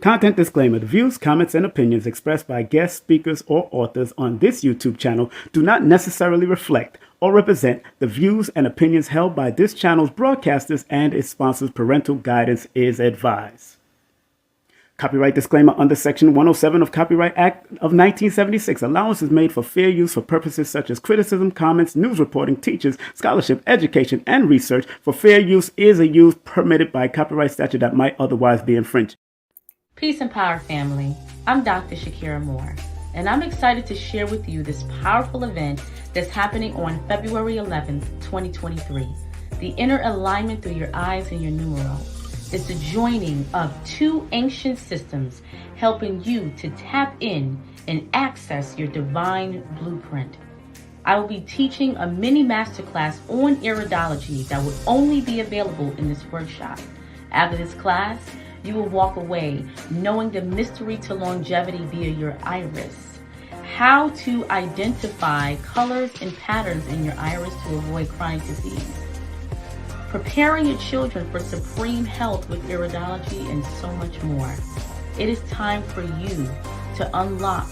Content disclaimer. The views, comments, and opinions expressed by guest speakers or authors on this YouTube channel do not necessarily reflect or represent the views and opinions held by this channel's broadcasters and its sponsors. Parental guidance is advised. Copyright disclaimer under Section 107 of Copyright Act of 1976. Allowance is made for fair use for purposes such as criticism, comments, news reporting, teachers, scholarship, education, and research. For fair use is a use permitted by copyright statute that might otherwise be infringed. Peace and power, family. I'm Dr. Shakira Moore, and I'm excited to share with you this powerful event that's happening on February 11th, 2023. The inner alignment through your eyes and your numeral. It's the joining of two ancient systems helping you to tap in and access your divine blueprint. I will be teaching a mini masterclass on iridology that will only be available in this workshop. After this class, you will walk away knowing the mystery to longevity via your iris, how to identify colors and patterns in your iris to avoid chronic disease, preparing your children for supreme health with iridology, and so much more. It is time for you to unlock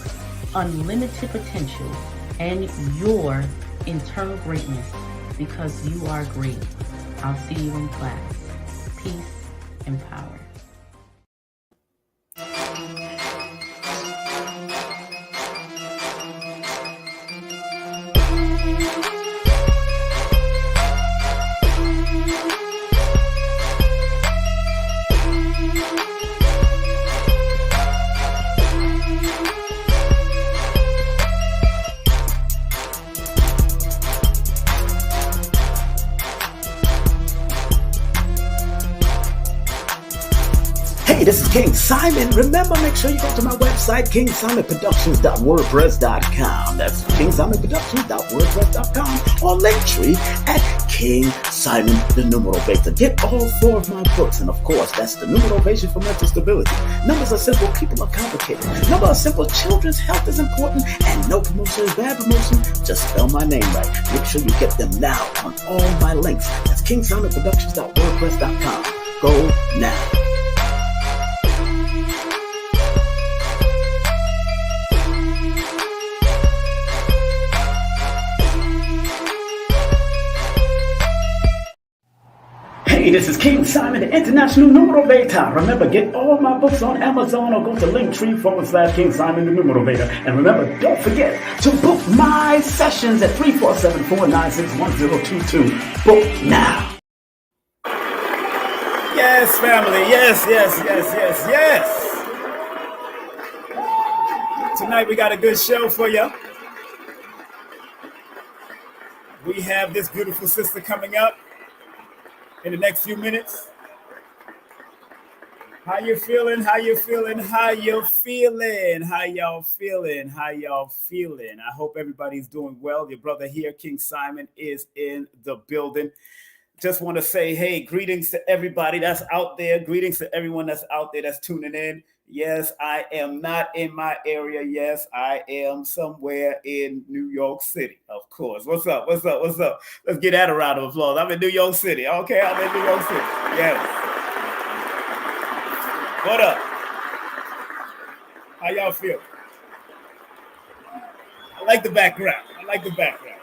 unlimited potential and your internal greatness, because you are great. I'll see you in class. Peace and power. Hey, this is King Simon. Remember, make sure you go to my website, kingsimonproductions.wordpress.com. That's kingsimonproductions.wordpress.com, or Linktree at King Simon the Numeral Beta. Get all 4 of my books, and of course, that's the Numerovation for Mental Stability. Numbers are simple, people are complicated. Numbers are simple, children's health is important, and no promotion is bad promotion. Just spell my name right. Make sure you get them now on all my links. That's kingsimonproductions.wordpress.com. Go now. Hey, this is King Simon, the International Numerovator. Remember, get all my books on Amazon or go to Linktree/King Simon the Numerovator. And remember, don't forget to book my sessions at 347-496-1022. Book now. Yes, family. Yes. Tonight we got a good show for you. We have this beautiful sister coming up in the next few minutes. How you feeling? I hope everybody's doing well. Your brother here, King Simon, is in the building. Just want to say, hey, greetings to everybody that's out there. Greetings to everyone that's out there that's tuning in. Yes, I am not in my area. Yes, I am somewhere in New York City, of course. What's up? Let's get that a round of applause. I'm in New York City. Okay, I'm in New York City. Yes. What up? How y'all feel? I like the background. I like the background.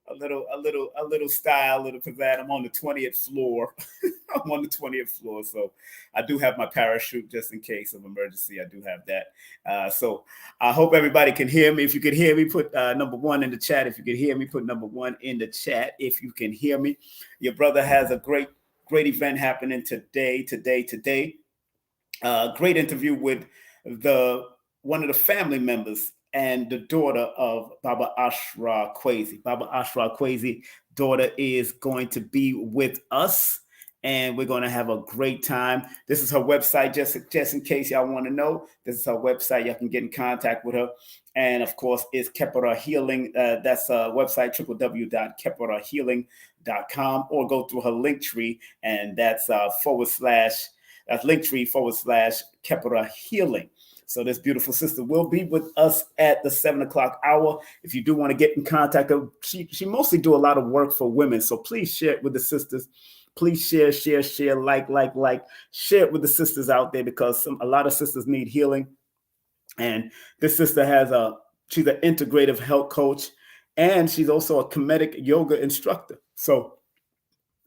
A little style, a little pizzazz. I'm on the 20th floor. So I do have my parachute just in case of emergency. I do have that. So I hope everybody can hear me. If you can hear me, put number 1 in the chat. If you can hear me, put number 1 in the chat. If you can hear me, your brother has a great event happening today. Great interview with one of the family members and the daughter of Baba Ashra Kwesi. Baba Ashra Kwesi, daughter, is going to be with us, and we're going to have a great time. This is her website, just in case y'all want to know. This is her website. Y'all can get in contact with her. And, of course, it's Kepara Healing. That's a website, www.keparahealing.com, or go through her Linktree, and that's /, that's Linktree /Kepara Healing. So this beautiful sister will be with us at the 7 o'clock hour. If you do want to get in contact, she mostly do a lot of work for women. So please share it with the sisters. Please share, like, share it with the sisters out there, because a lot of sisters need healing. And this sister she's an integrative health coach, and she's also a comedic yoga instructor. So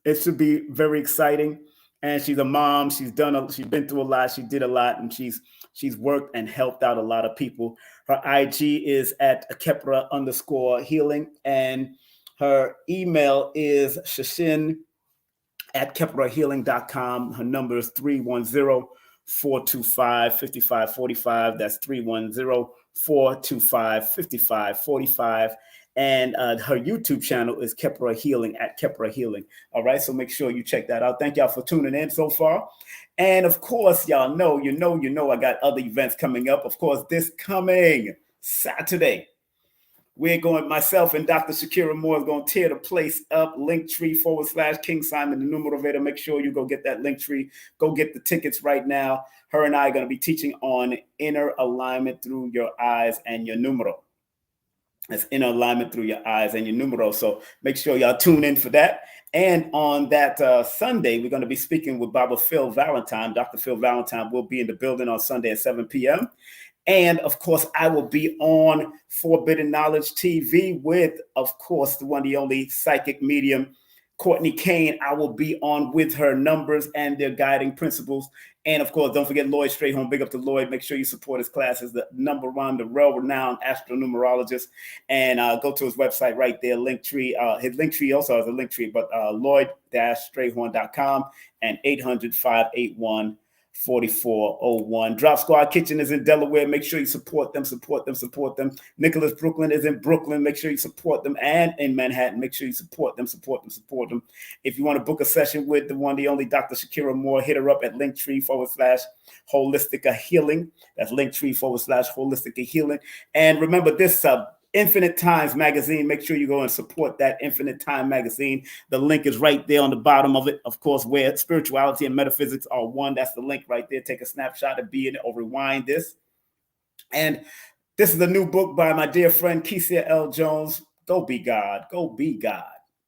it should be very exciting. And she's a mom. She's been through a lot. She did a lot, and she's worked and helped out a lot of people. Her IG is at Kepra_healing, and her email is Shesen at KepraHealing.com. Her number is 310-425-5545. That's 310-425-5545. And her YouTube channel is Kepra Healing at Kepra Healing. All right, so make sure you check that out. Thank y'all for tuning in so far. And of course, y'all know, I got other events coming up. Of course, this coming Saturday, myself and Dr. Shakira Moore is going to tear the place up. Linktree/King Simon, the Numerator. Make sure you go get that Linktree. Go get the tickets right now. Her and I are going to be teaching on inner alignment through your eyes and your numero. That's inner alignment through your eyes and your numero. So make sure y'all tune in for that. And on that Sunday, we're going to be speaking with Baba Phil Valentine. Dr. Phil Valentine will be in the building on Sunday at 7 p.m. And of course, I will be on Forbidden Knowledge TV with, of course, the one, the only psychic medium, Courtney Kane. I will be on with her numbers and their guiding principles. And of course, don't forget Lloyd Strayhorn. Big up to Lloyd. Make sure you support his classes. The number one, the well-renowned astronumerologist. And go to his website right there, Linktree. His Linktree also has a Linktree, but Lloyd-Strayhorn.com and 800-581-4401. Drop Squad Kitchen is in Delaware. Make sure you support them. Nicholas Brooklyn is in Brooklyn. Make sure you support them. And in Manhattan, make sure you support them. If you want to book a session with the one, the only Dr. Shakira Moore, hit her up at Linktree/Holistica Healing. That's Linktree/Holistica Healing. And remember this Infinite Times magazine. Make sure you go and support that Infinite Time magazine. The link is right there on the bottom of it. Of course, where spirituality and metaphysics are one. That's the link right there. Take a snapshot and be in it, or rewind this. And this is a new book by my dear friend Kesia L. Jones. Go Be God.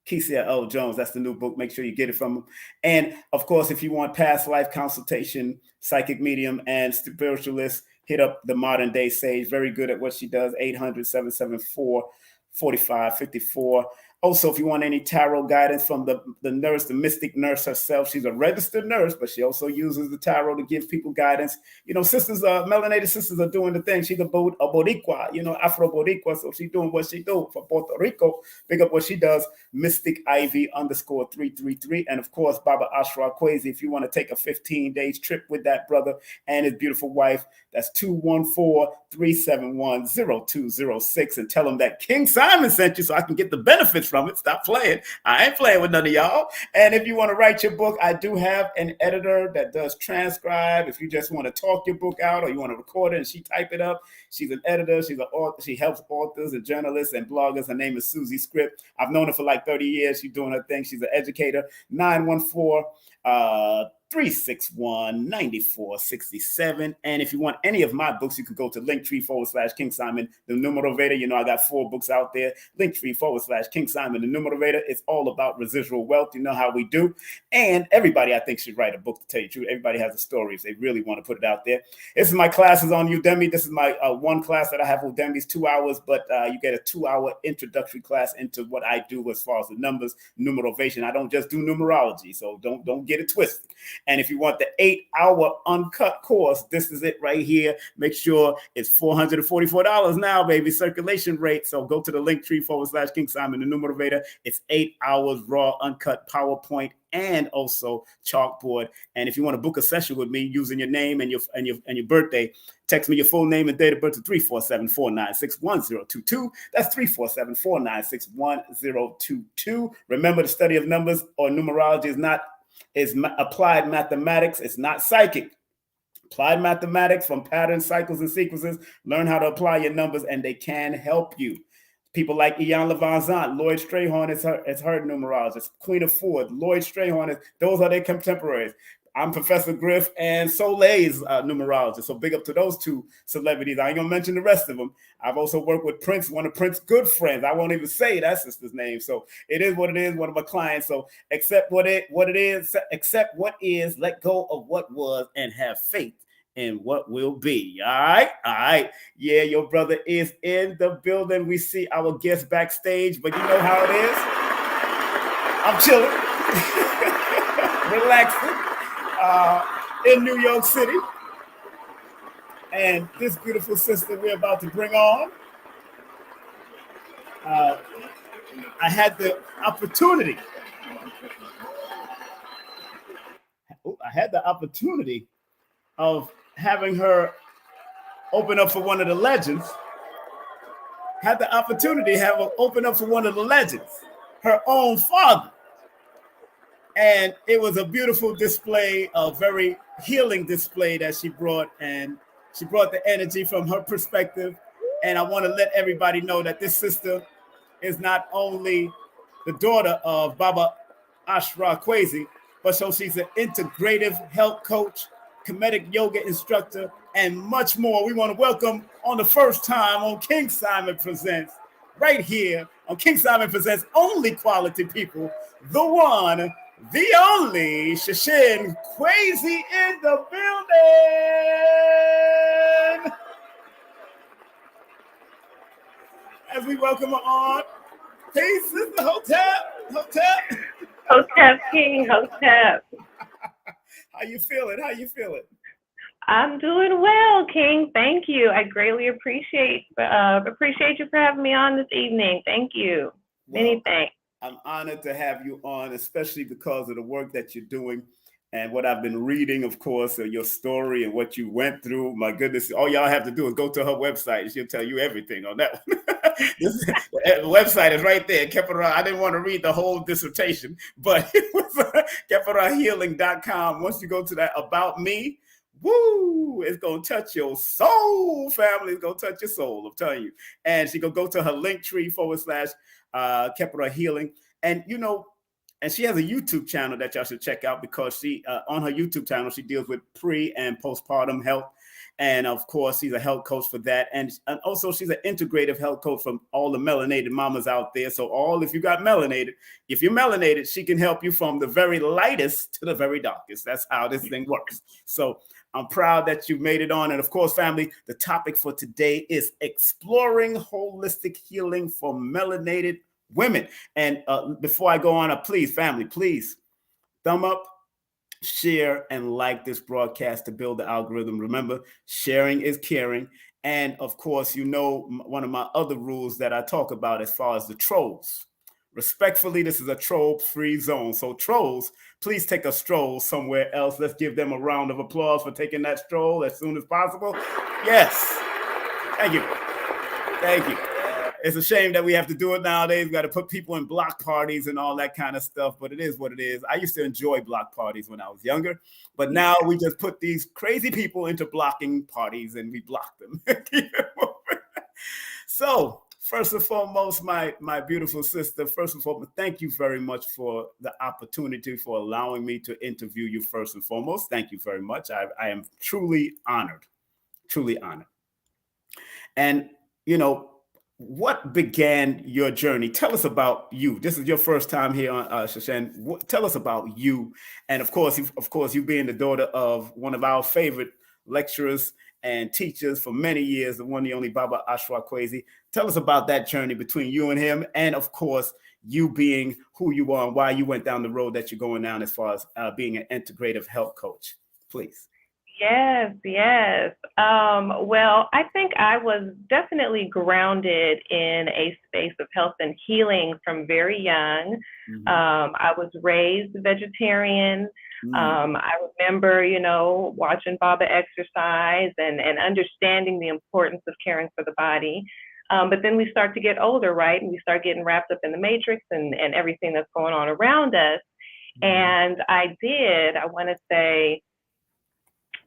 Kesia L. Jones. That's the new book. Make sure you get it from him. And of course, if you want past life consultation, psychic medium, and spiritualist, hit up the Modern Day Sage. Very good at what she does. 800-774-4554. Also, if you want any tarot guidance from the nurse, the mystic nurse herself, she's a registered nurse, but she also uses the tarot to give people guidance. Sisters, melanated sisters are doing the thing. She's a Boricua, Afro Boricua, so she's doing what she do for Puerto Rico. Big up what she does. Mystic Ivy _333. And of course, Baba Ashra Kwesi, if you want to take a 15-day trip with that brother and his beautiful wife, that's 214-371-0206, and tell them that King Simon sent you so I can get the benefits from it. Stop playing. I ain't playing with none of y'all. And if you want to write your book, I do have an editor that does transcribe. If you just want to talk your book out, or you want to record it and she type it up, she's an editor. She's an author. She helps authors and journalists and bloggers. Her name is Susie Script. I've known her for like 30 years. She's doing her thing. She's an educator. 914-361-9467. And if you want any of my books, you can go to Linktree/King Simon, the Numerator. I got 4 books out there. Linktree/King Simon, the Numerator. It's all about residual wealth. You know how we do. And everybody, I think, should write a book, to tell you the truth. Everybody has a story if they really want to put it out there. This is my classes on Udemy. This is my one class that I have on Udemy. It's 2 hours, but you get a 2-hour introductory class into what I do as far as the numbers, numerovation. I don't just do numerology, so don't get it twisted. And if you want the 8-hour uncut course, this is it right here. Make sure it's $444 now, baby, circulation rate. So go to the Linktree/King Simon, the Numerator. It's 8 hours raw, uncut PowerPoint, and also chalkboard. And if you want to book a session with me using your name and your birthday, text me your full name and date of birth to 347-496-1022. That's 347-496-1022. Remember, the study of numbers or numerology is applied mathematics. It's not psychic. Applied mathematics from patterns, cycles, and sequences. Learn how to apply your numbers, and they can help you. People like Ian Levanzant, Lloyd Strayhorn is her numerologist. Queen of Ford, Lloyd Strayhorn, those are their contemporaries. I'm Professor Griff and Soleil's numerologist. So big up to those two celebrities. I ain't gonna mention the rest of them. I've also worked with Prince, one of Prince's good friends. I won't even say that sister's name. So it is what it is. One of my clients. So accept what it is. Accept what is. Let go of what was, and have faith in what will be. All right. Yeah, your brother is in the building. We see our guest backstage, but you know how it is. I'm chilling, relaxing. In New York City. And this beautiful sister we're about to bring on, I had the opportunity of having her open up for one of the legends. Had the opportunity to have her open up for one of the legends, her own father. And it was a beautiful display, a very healing display that she brought. And she brought the energy from her perspective. And I want to let everybody know that this sister is not only the daughter of Baba Ashra Kwesi, but so she's an integrative health coach, comedic yoga instructor, and much more. We want to welcome on the first time on King Simon Presents, right here on King Simon Presents, only quality people, the one, the only Shesen Kwesi in the building. As we welcome her on, peace, Sister Hotep. Hotep King, Hotep. How you feeling? I'm doing well, King. Thank you. I greatly appreciate you for having me on this evening. Thank you. Many thanks. I'm honored to have you on, especially because of the work that you're doing and what I've been reading, of course, your story and what you went through. My goodness, all y'all have to do is go to her website and she'll tell you everything on that one. The website is right there. I didn't want to read the whole dissertation, but it was KeparaHealing.com. Once you go to that About Me, woo, it's going to touch your soul, family. It's going to touch your soul, I'm telling you. And she going to go to her Linktree / Kepara Healing. And, you know, and she has a YouTube channel that y'all should check out because she, on her YouTube channel, she deals with pre and postpartum health. And of course, she's a health coach for that. And also she's an integrative health coach from all the melanated mamas out there. So if you got melanated, if you're melanated, she can help you from the very lightest to the very darkest. That's how this thing works. So I'm proud that you made it on. And of course, family, the topic for today is exploring holistic healing for melanated women. And before I go on, please, family, please thumb up, share, and like this broadcast to build the algorithm. Remember, sharing is caring. And of course, you know, one of my other rules that I talk about as far as the trolls. Respectfully, this is a troll-free zone. So trolls, please take a stroll somewhere else. Let's give them a round of applause for taking that stroll as soon as possible. Yes. Thank you. It's a shame that we have to do it nowadays. We got to put people in block parties and all that kind of stuff, but it is what it is. I used to enjoy block parties when I was younger, but now we just put these crazy people into blocking parties and we block them. So, first and foremost, my beautiful sister, thank you very much for the opportunity for allowing me to interview you first and foremost. Thank you very much. I am truly honored. And, you know, what began your journey? Tell us about you. This is your first time here on Shesen. Tell us about you. And of course, you being the daughter of one of our favorite lecturers and teachers for many years, the one, the only Baba Ashra Kwesi. Tell us about that journey between you and him. And of course, you being who you are and why you went down the road that you're going down as far as being an integrative health coach. Please. Yes. Well, I think I was definitely grounded in a space of health and healing from very young. Mm-hmm. I was raised vegetarian. Mm-hmm. I remember, you know, watching Baba exercise and understanding the importance of caring for the body. But then we start to get older, right? And we start getting wrapped up in the matrix and everything that's going on around us. Mm-hmm. And I want to say,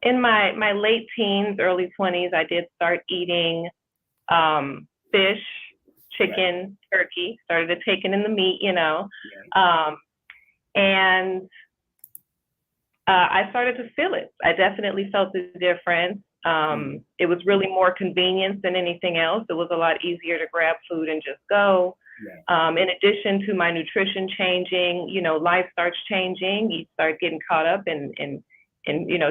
in my late teens, early 20s, I did start eating fish, chicken, turkey, started taking in the meat, you know. And I started to feel it. I definitely felt the difference. It was really more convenience than anything else. It was a lot easier to grab food and just go. In addition to my nutrition changing, life starts changing. You start getting caught up in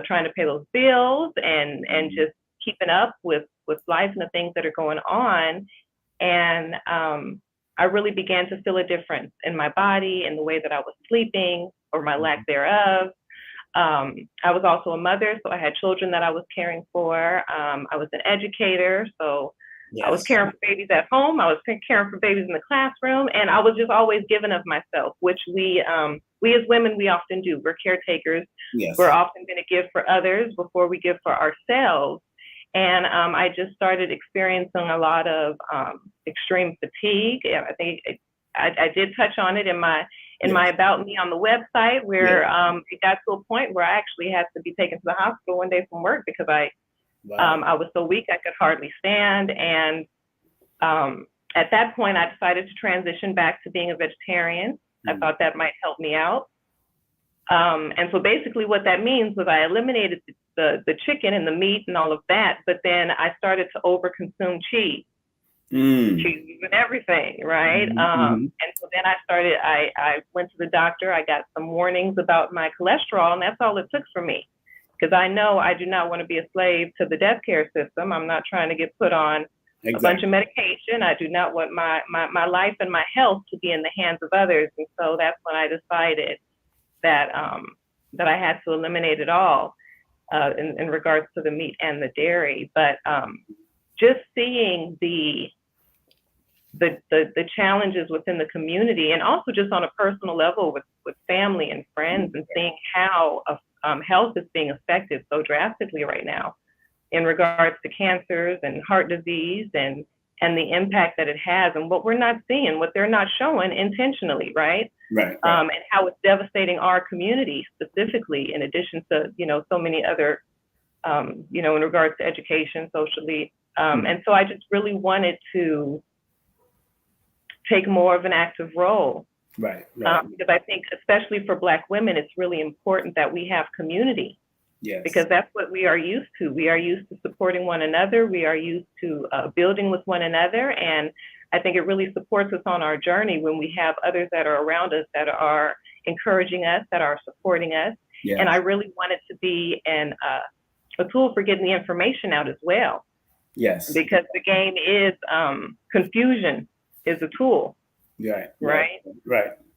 trying to pay those bills and just keeping up with life and the things that are going on. And I really began to feel a difference in my body and the way that I was sleeping or my lack thereof. I was also a mother, so I had children that I was caring for. I was an educator, so I was caring for babies at home. I was caring for babies in the classroom, and I was just always giving of myself, which we as women, we often do. We're caretakers. We're often going to give for others before we give for ourselves. And I just started experiencing a lot of extreme fatigue. I think I did touch on it in my About Me on the website, where it got to a point where I actually had to be taken to the hospital one day from work because I was so weak I could hardly stand. And at that point, I decided to transition back to being a vegetarian. I thought that might help me out. And so basically what that means was I eliminated the chicken and the meat and all of that, but then I started to overconsume cheese. Cheese and everything, right? And so then I went to the doctor. I got some warnings about my cholesterol, and that's all it took for me. Because I know I do not want to be a slave to the death care system. I'm not trying to get put on a bunch of medication. I do not want my life and my health to be in the hands of others. And so that's when I decided that that I had to eliminate it all in regards to the meat and the dairy. But just seeing the challenges within the community, and also just on a personal level with family and friends, and seeing how health is being affected so drastically right now in regards to cancers and heart disease, and the impact that it has, and what we're not seeing, what they're not showing intentionally, right? And how it's devastating our community specifically, in addition to, so many other, in regards to education, socially. And so I just really wanted to take more of an active role. Because I think, especially for Black women, it's really important that we have community. Because that's what we are used to. We are used to supporting one another. We are used to building with one another. And I think it really supports us on our journey when we have others that are around us that are encouraging us, that are supporting us. And I really want it to be a tool for getting the information out as well. Because the game is confusion is a tool.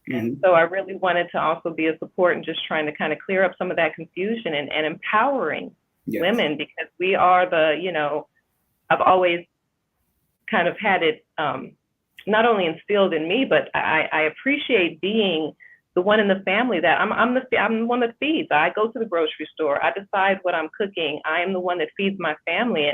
And so I really wanted to also be a support and just trying to kind of clear up some of that confusion and empowering women, because we are I've always kind of had it not only instilled in me, but I appreciate being the one in the family that I'm the one that feeds. I go to the grocery store. I decide what I'm cooking. I am the one that feeds my family.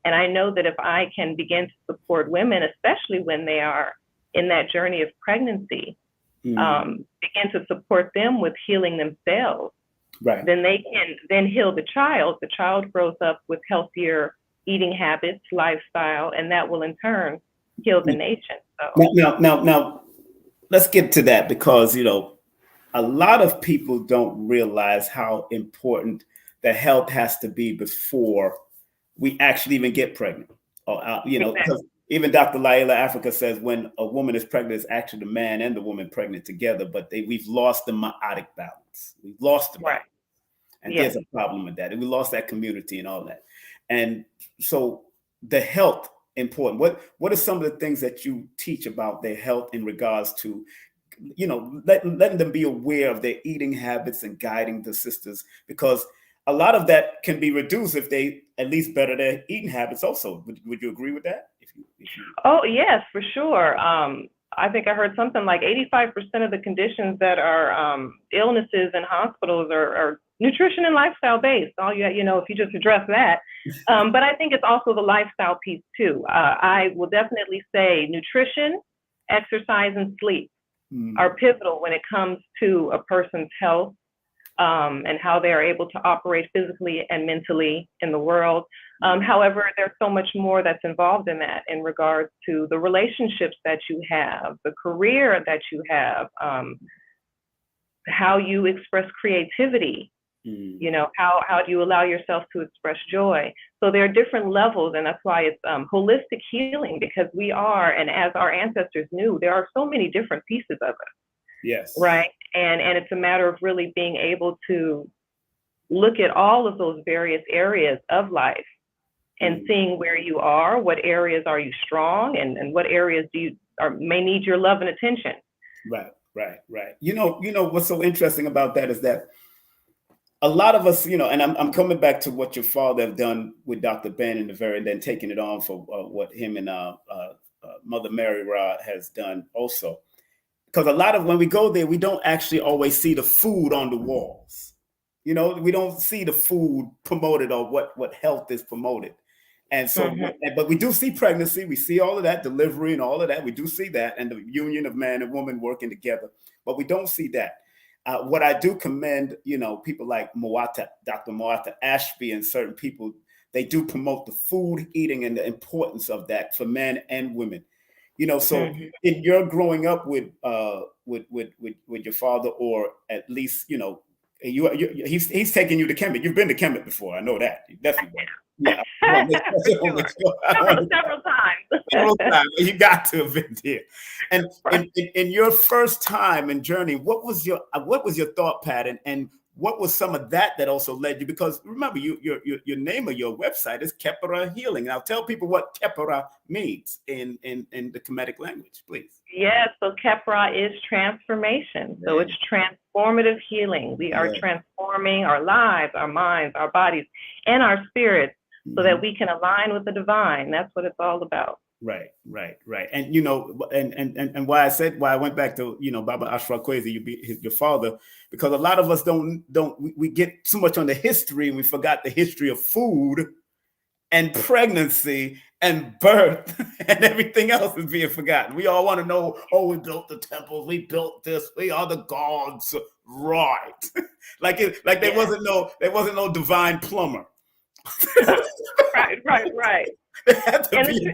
And I know that if I can begin to support women, especially when they are in that journey of pregnancy, begin to support them with healing themselves, then they can then heal the child. The child grows up with healthier eating habits, lifestyle, and that will in turn heal the nation. So. Now, let's get to that, because, a lot of people don't realize how important the health has to be before we actually even get pregnant. Because even Dr. Laila Africa says when a woman is pregnant, it's actually the man and the woman pregnant together, but we've lost the meiotic balance. We've lost the balance. And there's a problem with that. And we lost that community and all that. And so the health important. What are some of the things that you teach about their health in regards to, letting them be aware of their eating habits and guiding the sisters? Because a lot of that can be reduced if they at least better their eating habits also. Would you agree with that? Oh, yes, for sure. I think I heard something like 85% of the conditions that are illnesses in hospitals are nutrition and lifestyle based. All if you just address that. But I think it's also the lifestyle piece too. I will definitely say nutrition, exercise, and sleep are pivotal when it comes to a person's health. And how they are able to operate physically and mentally in the world. However, there's so much more that's involved in that in regards to the relationships that you have, the career that you have, how you express creativity, You know, how do you allow yourself to express joy? So there are different levels, and that's why it's holistic healing, because we are, and as our ancestors knew, there are so many different pieces of us. Yes. Right. And it's a matter of really being able to look at all of those various areas of life and seeing where you are, what areas are you strong, and what areas do you may need your love and attention. Right. You know what's so interesting about that is that a lot of us, and I'm coming back to what your father have done with Dr. Ben and then taking it on for what him and Mother Mary Ra has done also. Because a lot of when we go there, we don't actually always see the food on the walls. We don't see the food promoted or what health is promoted. And so, but we do see pregnancy. We see all of that, delivery and all of that. We do see that, and the union of man and woman working together. But we don't see that. What I do commend, people like Dr. Moata Ashby and certain people, they do promote the food eating and the importance of that for men and women. So in your growing up with your father, or at least, he's taking you to Kemet. You've been to Kemet before. I know that. You definitely went. Yeah. Several times. Several times. You got to have been there. And in your first time and journey, what was your thought pattern, and what was some of that also led you? Because remember, your name of your website is Kepera Healing. Now tell people what Kepera means in the Kemetic language, please. Yes, so Kepera is transformation. So it's transformative healing. We are transforming our lives, our minds, our bodies, and our spirits so that we can align with the divine. That's what it's all about. Right. And and why I went back to Baba Ashra Kwesi, your father, because a lot of us we get too much on the history, and we forgot the history of food and pregnancy and birth and everything else is being forgotten. We all want to know, we built the temples, we built this, we are the gods, right? like there wasn't no divine plumber. Right. There had to be.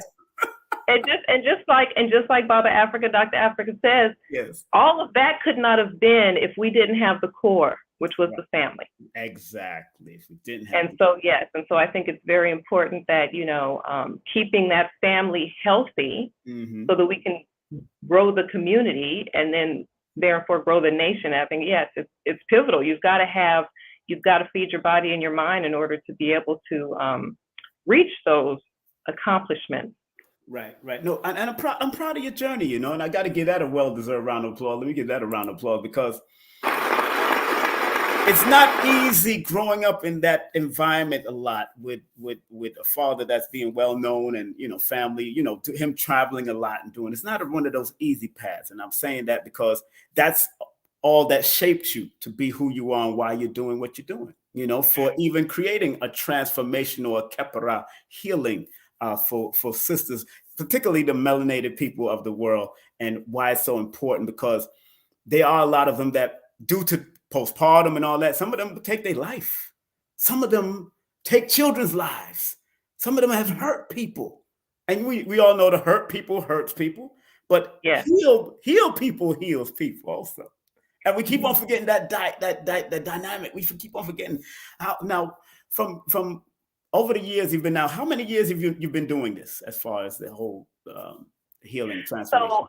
And just like Baba Africa, Dr. Africa says, yes, all of that could not have been if we didn't have the core, which was the family. Exactly. If we didn't have. And so I think it's very important that keeping that family healthy, so that we can grow the community and then therefore grow the nation. I think it's pivotal. You've got to feed your body and your mind in order to be able to reach those accomplishments. Right. No, and I'm proud of your journey, and I got to give that a well-deserved round of applause. Let me give that a round of applause, because it's not easy growing up in that environment a lot with a father that's being well known and family, to him traveling a lot and doing. It's not one of those easy paths, and I'm saying that because that's all that shaped you to be who you are and why you're doing what you're doing. For even creating a transformation or a Kepera healing. For sisters, particularly the melanated people of the world, and why it's so important, because there are a lot of them that, due to postpartum and all that, some of them take their life. Some of them take children's lives. Some of them have hurt people. And we all know the hurt people hurts people, but heal people heals people also. And we keep on forgetting that dynamic. We keep on forgetting how now from over the years you've been now, how many years have you been doing this as far as the whole healing transformation? So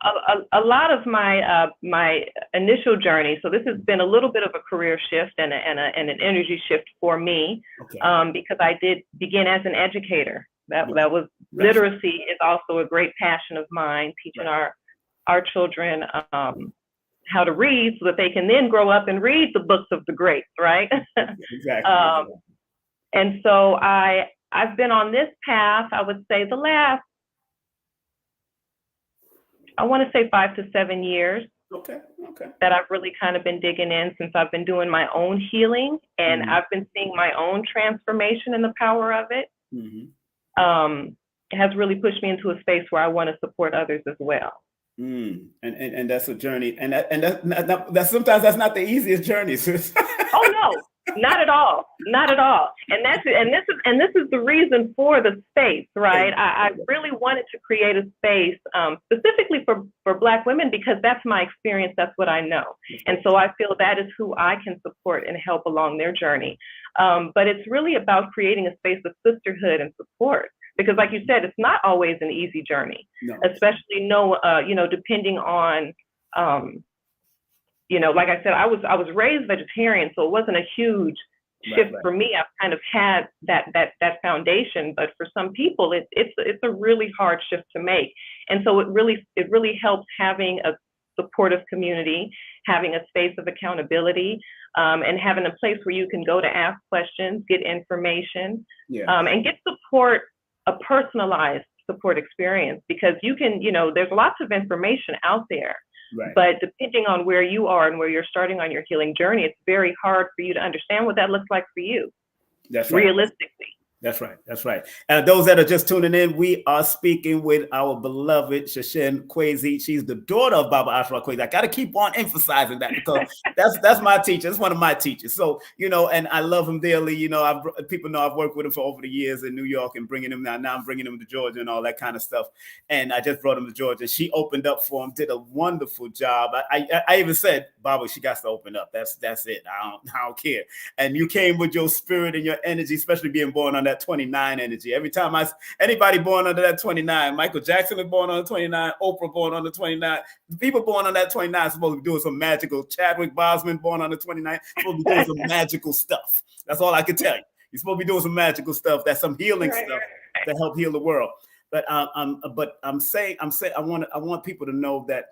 a lot of my my initial journey. So this has been a little bit of a career shift and an energy shift for me, because I did begin as an educator. That was literacy is also a great passion of mine, teaching our children how to read so that they can then grow up and read the books of the greats, right? Exactly. And so I've been on this path, I would say the last, I want to say 5 to 7 years. Okay. That I've really kind of been digging in since I've been doing my own healing, and I've been seeing my own transformation and the power of it. It has really pushed me into a space where I want to support others as well. And that's a journey, and that sometimes that's not the easiest journey, sis. Oh Not at all. Not at all. And this is the reason for the space, right? I really wanted to create a space specifically for Black women because that's my experience. That's what I know. And so I feel that is who I can support and help along their journey. But it's really about creating a space of sisterhood and support. Because like you said, it's not always an easy journey, especially depending on, like I said, I was raised vegetarian, so it wasn't a huge shift for me. I've kind of had that foundation, but for some people, it's a really hard shift to make. And so it really helps having a supportive community, having a space of accountability, and having a place where you can go to ask questions, get information, and get support, a personalized support experience, because you can, there's lots of information out there. Right. But depending on where you are and where you're starting on your healing journey, it's very hard for you to understand what that looks like for you. That's right. Realistically. That's right. That's right. And those that are just tuning in, we are speaking with our beloved Shesen Kwesi. She's the daughter of Baba Ashra Kwesi. I got to keep on emphasizing that because that's my teacher. That's one of my teachers. So, and I love him dearly. People know I've worked with him for over the years in New York and bringing him now I'm bringing him to Georgia and all that kind of stuff. And I just brought him to Georgia. She opened up for him, did a wonderful job. I even said, Baba, she got to open up. That's it. I don't care. And you came with your spirit and your energy, especially being born on that 29 energy. Every time anybody born under that 29, Michael Jackson was born on the 29, Oprah born on the 29, people born on that 29 supposed to be doing some magical, Chadwick Boseman born on the 29, supposed to be doing some magical stuff. That's all I can tell you. You're supposed to be doing some magical stuff. That's some healing stuff to help heal the world. But I'm saying I want people to know that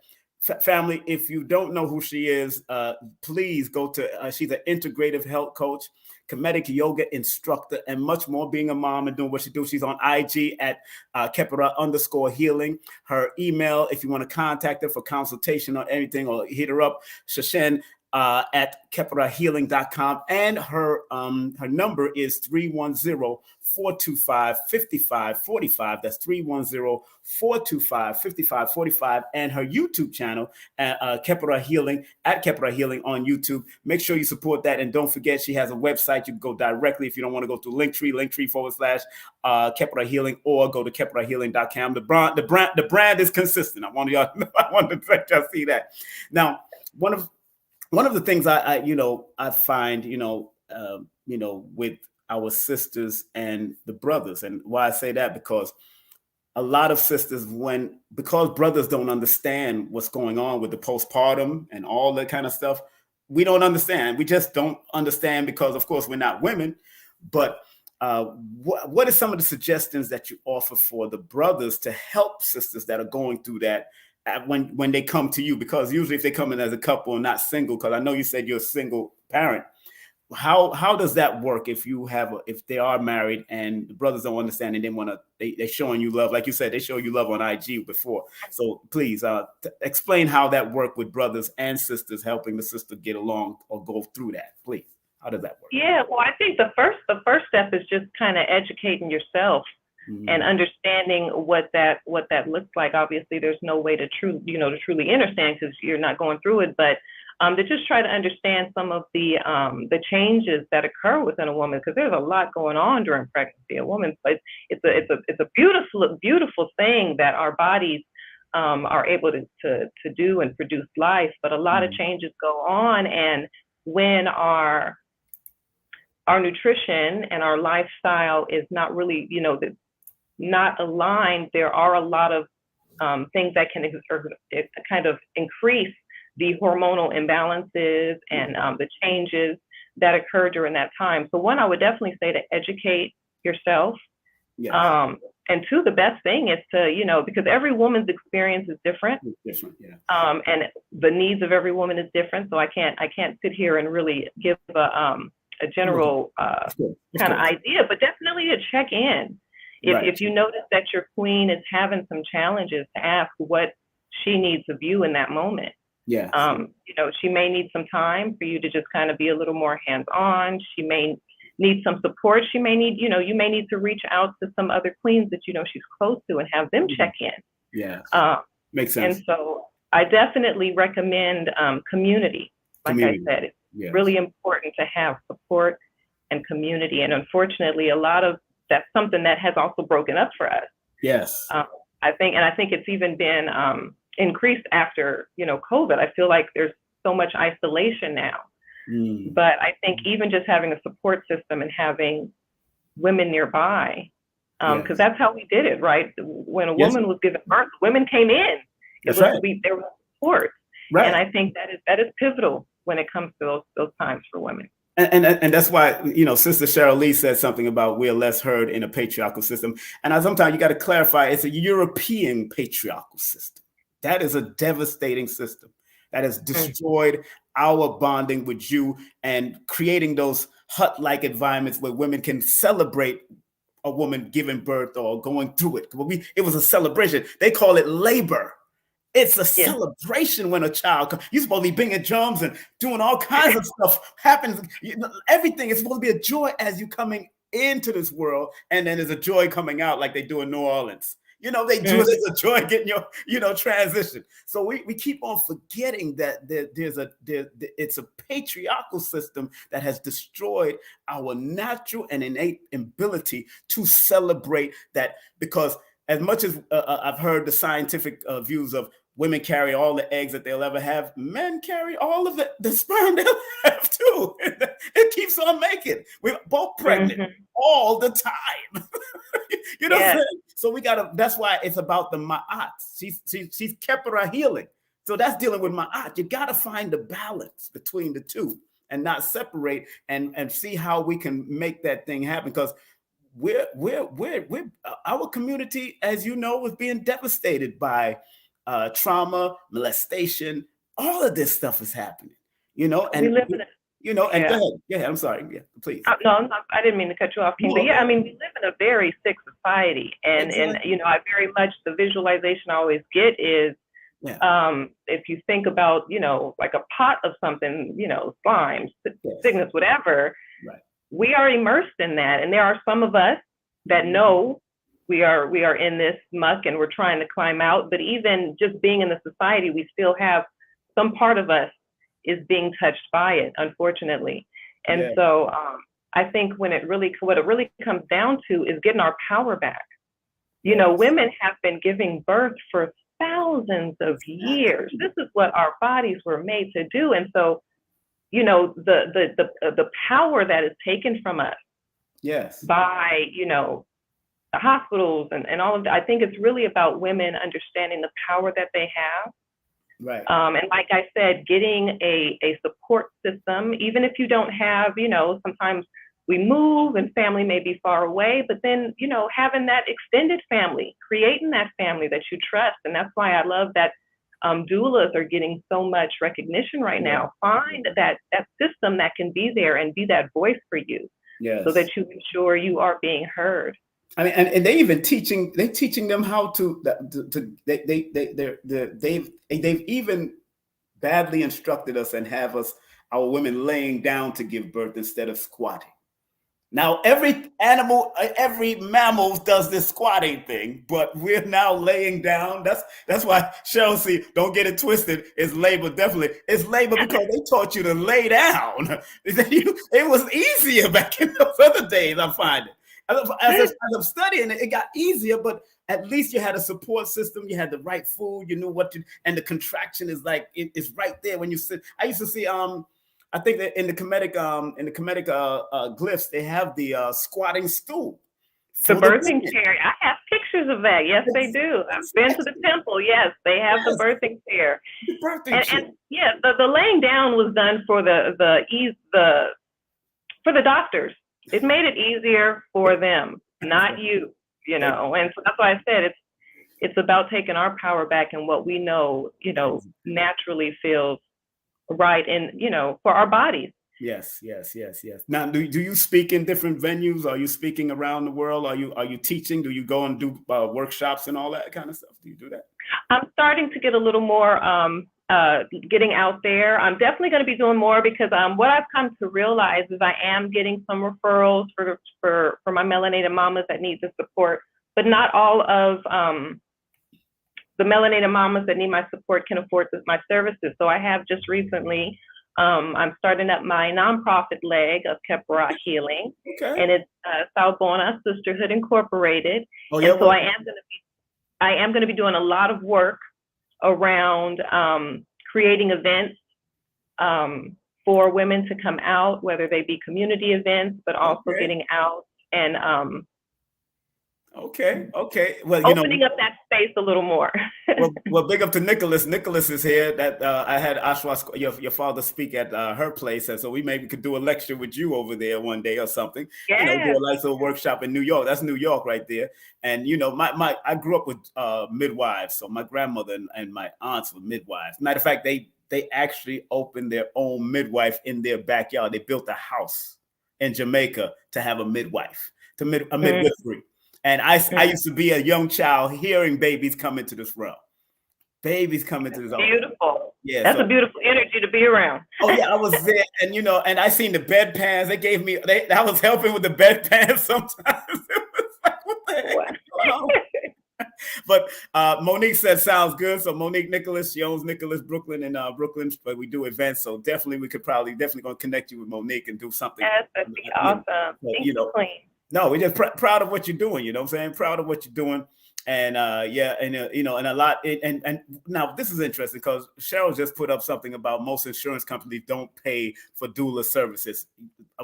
family, if you don't know who she is, please go to, she's an integrative health coach, Kemetic yoga instructor, and much more, being a mom and doing what she does. She's on IG at Kepera_healing. Her email, if you want to contact her for consultation or anything, or hit her up, Shesen at keperahealing.com. And her number is 310-425-5545. That's 310-425-5545. And her YouTube channel, Kepera Healing, at Kepera Healing on YouTube. Make sure you support that. And don't forget, she has a website. You can go directly if you don't want to go through Linktree/Kepera Healing, or go to keperahealing.com. The brand is consistent. I want to let y'all see that. Now, one of the things I find, with our sisters and the brothers, and why I say that, because a lot of sisters, because brothers don't understand what's going on with the postpartum and all that kind of stuff, we don't understand. We just don't understand because, of course, we're not women. But what are some of the suggestions that you offer for the brothers to help sisters that are going through that when they come to you? Because usually if they come in as a couple and not single, because I know you said you're a single parent, how does that work if they are married and the brothers don't understand and they're showing you love? Like you said, they show you love on IG before. So please explain how that work with brothers and sisters, helping the sister get along or go through that, please. How does that work? Yeah, well, I think the first step is just kind of educating yourself. Mm-hmm. And understanding what that looks like. Obviously, there's no way to truly understand because you're not going through it. But to just try to understand some of the changes that occur within a woman, because there's a lot going on during pregnancy. A woman, it's a beautiful thing that our bodies are able to do and produce life. But a lot of changes go on, and when our nutrition and our lifestyle is not really, not aligned, there are a lot of things that can kind of increase the hormonal imbalances and the changes that occur during that time. So one, I would definitely say to educate yourself. Yes. And two, the best thing is to, because every woman's experience is different. It's different, yeah. And the needs of every woman is different. So I can't sit here and really give a general kind of idea, but definitely to check in. If you notice that your queen is having some challenges, to ask what she needs of you in that moment. Yeah. She may need some time for you to just kind of be a little more hands-on. She may need some support. She may need, you may need to reach out to some other queens that she's close to and have them check in. Yeah. Makes sense. And so I definitely recommend community. Like I said, Yes. really important to have support and community. And unfortunately, that's something that has also broken up for us. Yes. I think it's even been increased after, COVID. I feel like there's so much isolation now. But I think even just having a support system and having women nearby, because that's how we did it, right? When a woman was given birth, women came in. There was support. Right. And I think that is pivotal when it comes to those times for women. And that's why, Sister Cheryl Lee said something about we're less heard in a patriarchal system. And sometimes you got to clarify, it's a European patriarchal system. That is a devastating system that has destroyed our bonding with you and creating those hut-like environments where women can celebrate a woman giving birth or going through it. It was a celebration. They call it labor. It's a celebration when a child comes. You're supposed to be banging drums and doing all kinds of stuff. Happens. Everything is supposed to be a joy as you coming into this world, and then there's a joy coming out, like they do in New Orleans. They do. There's a joy getting your, transition. So we keep on forgetting that it's a patriarchal system that has destroyed our natural and innate ability to celebrate that, because as much as I've heard the scientific views of women carry all the eggs that they'll ever have, men carry all of the sperm they'll have too. It keeps on making. We're both pregnant all the time. You know what I'm saying? So that's why it's about the ma'at. She's kepara healing. So that's dealing with ma'at. You got to find the balance between the two and not separate and see how we can make that thing happen. Because we're our community, as you know, was being devastated by trauma, molestation. All of this stuff is happening, and we live in go ahead. Yeah, I'm sorry. Yeah, please. No, I didn't mean to cut you off, King. But we live in a very sick society, and I very much, the visualization I always get is, if you think about, like a pot of something, slime, sickness, whatever. Right. We are immersed in that, and there are some of us that know we are in this muck and we're trying to climb out. But even just being in the society, we still have some part of us is being touched by it, unfortunately. And so I think what it really comes down to is getting our power back. Women have been giving birth for thousands of years. This is what our bodies were made to do, and so. The power that is taken from us by, the hospitals and all of that. I think it's really about women understanding the power that they have. Right. And like I said, getting a support system, even if you don't have, sometimes we move and family may be far away, but then, having that extended family, creating that family that you trust. And that's why I love that doulas are getting so much recognition right now. Find that system that can be there and be that voice for you, so that you ensure you are being heard. I mean, and they even teaching them how to they've even badly instructed us and have our women laying down to give birth instead of squatting. Now, every mammal does this squatting thing, but we're now laying down. That's why Cheryl, see, don't get it twisted. It's labor, definitely. It's labor because they taught you to lay down. It was easier back in those other days, I'm finding. As I'm studying it, it got easier, but at least you had a support system. You had the right food. You knew what to, and the contraction is like, it's right there when you sit. I used to see, I think that in the Kemetic glyphs, they have the squatting stool. The birthing chair. I have pictures of that. Yes, they do. I've been to the temple. Yes, they have the birthing chair. The birthing chair. And the laying down was done for the doctors. It made it easier for them, not you. And so that's why I said it's about taking our power back and what we know, naturally feels right in, for our bodies. Yes. Now, do you speak in different venues? Are you speaking around the world? Are you teaching? Do you go and do workshops and all that kind of stuff? Do you do that? I'm starting to get a little more getting out there. I'm definitely going to be doing more because what I've come to realize is I am getting some referrals for my melanated mamas that need the support, but not all of the melanated mamas that need my support can afford my services. So I have just recently I'm starting up my nonprofit leg of Kepra Healing, Okay. and it's Salbona Sisterhood Incorporated. Oh yeah. And so I am going to be doing a lot of work around creating events for women to come out, whether they be community events, but also getting out and Okay. Well, opening up that space a little more. well, big up to Nicholas. Nicholas is here. That I had Ashra, your father, speak at her place, and so we maybe could do a lecture with you over there one day or something. Yeah. Do a nice little workshop in New York. That's New York right there. And I grew up with midwives, so my grandmother and my aunts were midwives. Matter of fact, they actually opened their own midwife in their backyard. They built a house in Jamaica to have a midwife, a midwifery. And I used to be a young child hearing babies come into this realm. Babies come into this. Beautiful. Yeah, that's a beautiful energy to be around. Oh yeah, I was there, and and I seen the bedpans. They gave me. I was helping with the bedpans sometimes. It was like, what the heck is going on? But Monique said sounds good. So Monique Nicholas, she owns Nicholas Brooklyn in Brooklyn, but we do events. So definitely we could definitely gonna connect you with Monique and do something. Yes, that'd be awesome. Thank you, Queen. No, we're just proud of what you're doing. You know what I'm saying? Proud of what you're doing. And and a lot. And now this is interesting because Cheryl just put up something about most insurance companies don't pay for doula services.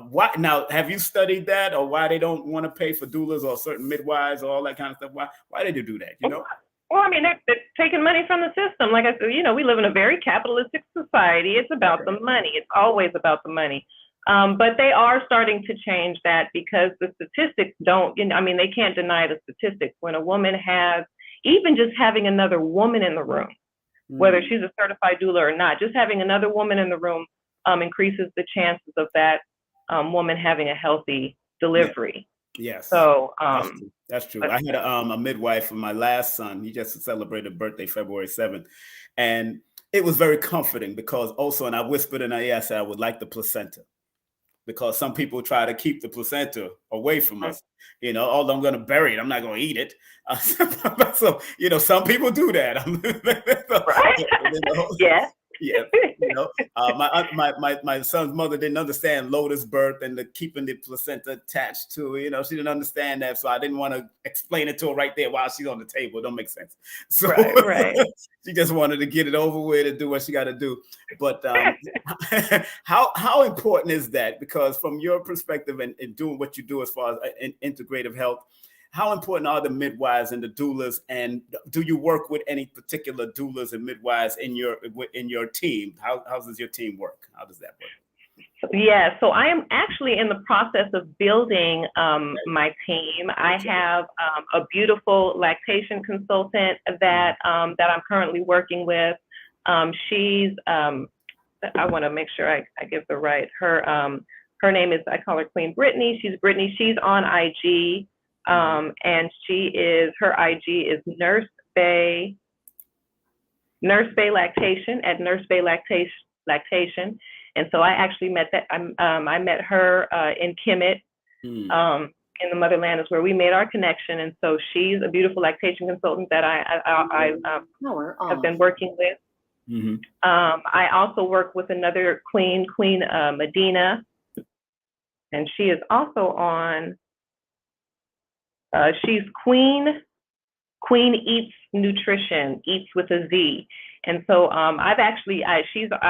Why now? Have you studied that, or why they don't want to pay for doulas or certain midwives or all that kind of stuff? Why they do that? You know? Well, I mean, they're taking money from the system. Like I said, we live in a very capitalistic society. It's about the money. It's always about the money. But they are starting to change that because the statistics don't, they can't deny the statistics. When a woman has, even just having another woman in the room, whether she's a certified doula or not, just having another woman in the room increases the chances of that woman having a healthy delivery. Yes. So that's true. I had a midwife for my last son. He just celebrated birthday February 7th. And it was very comforting because also, and I whispered in her ear, I said, I would like the placenta. Because some people try to keep the placenta away from us. Although I'm going to bury it, I'm not going to eat it. So, some people do that. Right. Yeah. Yeah. My son's mother didn't understand lotus birth and the keeping the placenta attached to it. She didn't understand that. So I didn't want to explain it to her right there while she's on the table. It don't make sense. So right. She just wanted to get it over with and do what she got to do. But how important is that? Because from your perspective and doing what you do as far as integrative health, how important are the midwives and the doulas? And do you work with any particular doulas and midwives in your team? How does your team work? How does that work? Yeah, so I am actually in the process of building my team. I have a beautiful lactation consultant that I'm currently working with. She's I want to make sure I give the right. Her name is, I call her Queen Brittany. She's Brittany. She's on IG. And her IG is Nurse Bay Lactation at Nurse Bay Lactation. And so I actually met I met her in Kemet, in the motherland is where we made our connection. And so she's a beautiful lactation consultant that I have been working with. Mm-hmm. I also work with another Queen Medina, and she is also on. She's Queen Eats Nutrition, Eats with a Z. And so I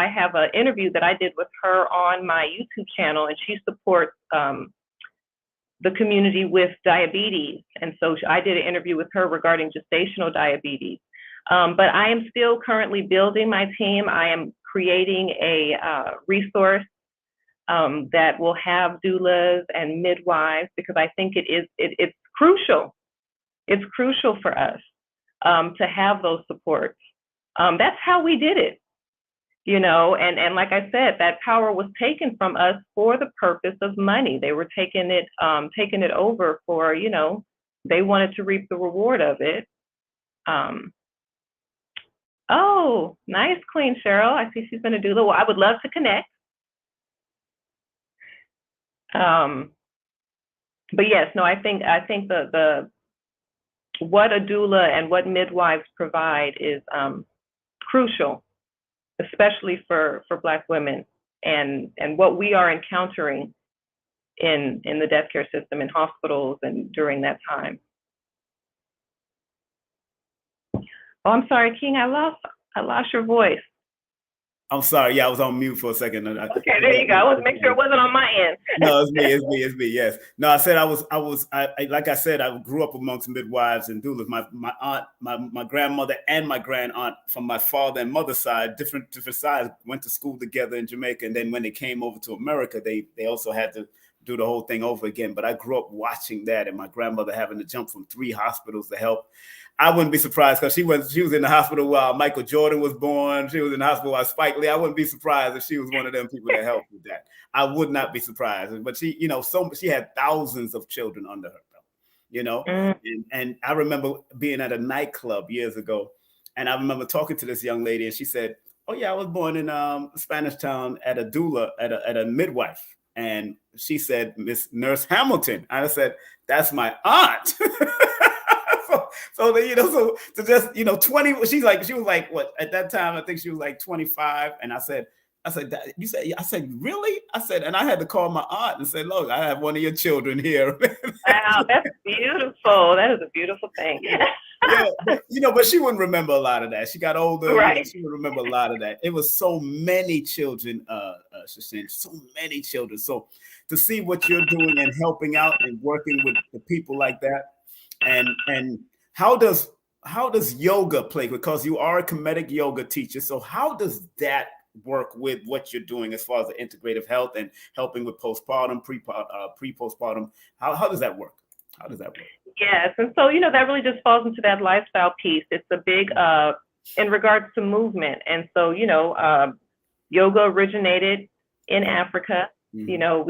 have an interview that I did with her on my YouTube channel, and she supports the community with diabetes. And so I did an interview with her regarding gestational diabetes. But I am still currently building my team. I am creating a resource that will have doulas and midwives, because I think it's crucial. It's crucial for us to have those supports. That's how we did it, and like I said, that power was taken from us for the purpose of money. They were taking it over for, they wanted to reap the reward of it. Oh, nice, Queen Cheryl. I see she's been a doula. Well, I would love to connect. But yes, no, I think the what a doula and what midwives provide is crucial, especially for Black women. and what we are encountering in the death care system, in hospitals, and during that time. Oh, I'm sorry, King, I lost your voice. I'm sorry. Yeah, I was on mute for a second. Okay, there you go. I want to make sure it wasn't on my end. No, it's me. Yes. No, I said I like I said, I grew up amongst midwives and doulas. My aunt, my grandmother, and my grand aunt from my father and mother's side, different sides, went to school together in Jamaica. And then when they came over to America, they also had to do the whole thing over again. But I grew up watching that, and my grandmother having to jump from 3 hospitals to help. I wouldn't be surprised because she was in the hospital while Michael Jordan was born. She was in the hospital while Spike Lee. I wouldn't be surprised if she was one of them people that helped with that. I would not be surprised. But she, she had thousands of children under her, and I remember being at a nightclub years ago, and I remember talking to this young lady, and she said, "Oh yeah, I was born in Spanish Town at a doula, at a midwife." And she said, "Miss Nurse Hamilton." I said, "That's my aunt." So to just 20. She was like what at that time? I think she was like 25. And I said, really? I said, and I had to call my aunt and say, "Look, I have one of your children here." Wow, that's beautiful. That is a beautiful thing. Yeah, but she wouldn't remember a lot of that. She got older. Right. She would remember a lot of that. It was so many children, Shesen, so many children. So to see what you're doing and helping out and working with the people like that, and how does yoga play? Because you are a comedic yoga teacher. So how does that work with what you're doing as far as the integrative health and helping with postpartum, pre-postpartum? How does that work? How does that work? Yes, and so that really just falls into that lifestyle piece. It's a big in regards to movement, and so yoga originated in Africa. Mm-hmm.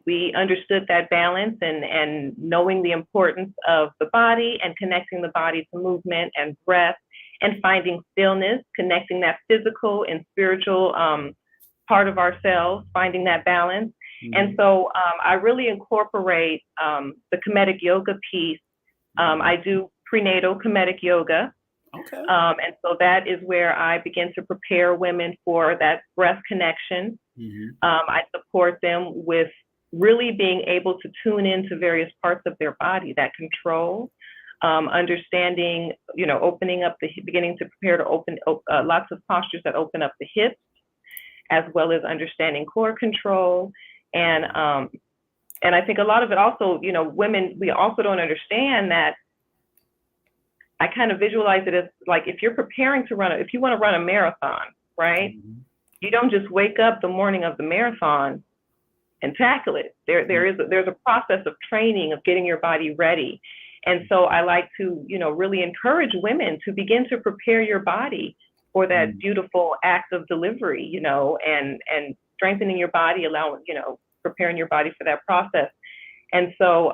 We understood that balance and knowing the importance of the body and connecting the body to movement and breath and finding stillness, connecting that physical and spiritual part of ourselves, finding that balance. Mm-hmm. And so I really incorporate the comedic yoga piece. I do prenatal comedic yoga. Okay. And so that is where I begin to prepare women for that breath connection. Mm-hmm. I support them with really being able to tune into various parts of their body, that control, understanding, opening up beginning to prepare to open lots of postures that open up the hips, as well as understanding core control. And I think a lot of it also, women, we also don't understand that. I kind of visualize it as like if you're preparing to if you want to run a marathon, right? Mm-hmm. You don't just wake up the morning of the marathon and tackle it. There's a process of training, of getting your body ready. And so I like to, really encourage women to begin to prepare your body for that beautiful act of delivery, and strengthening your body, allowing, preparing your body for that process. And so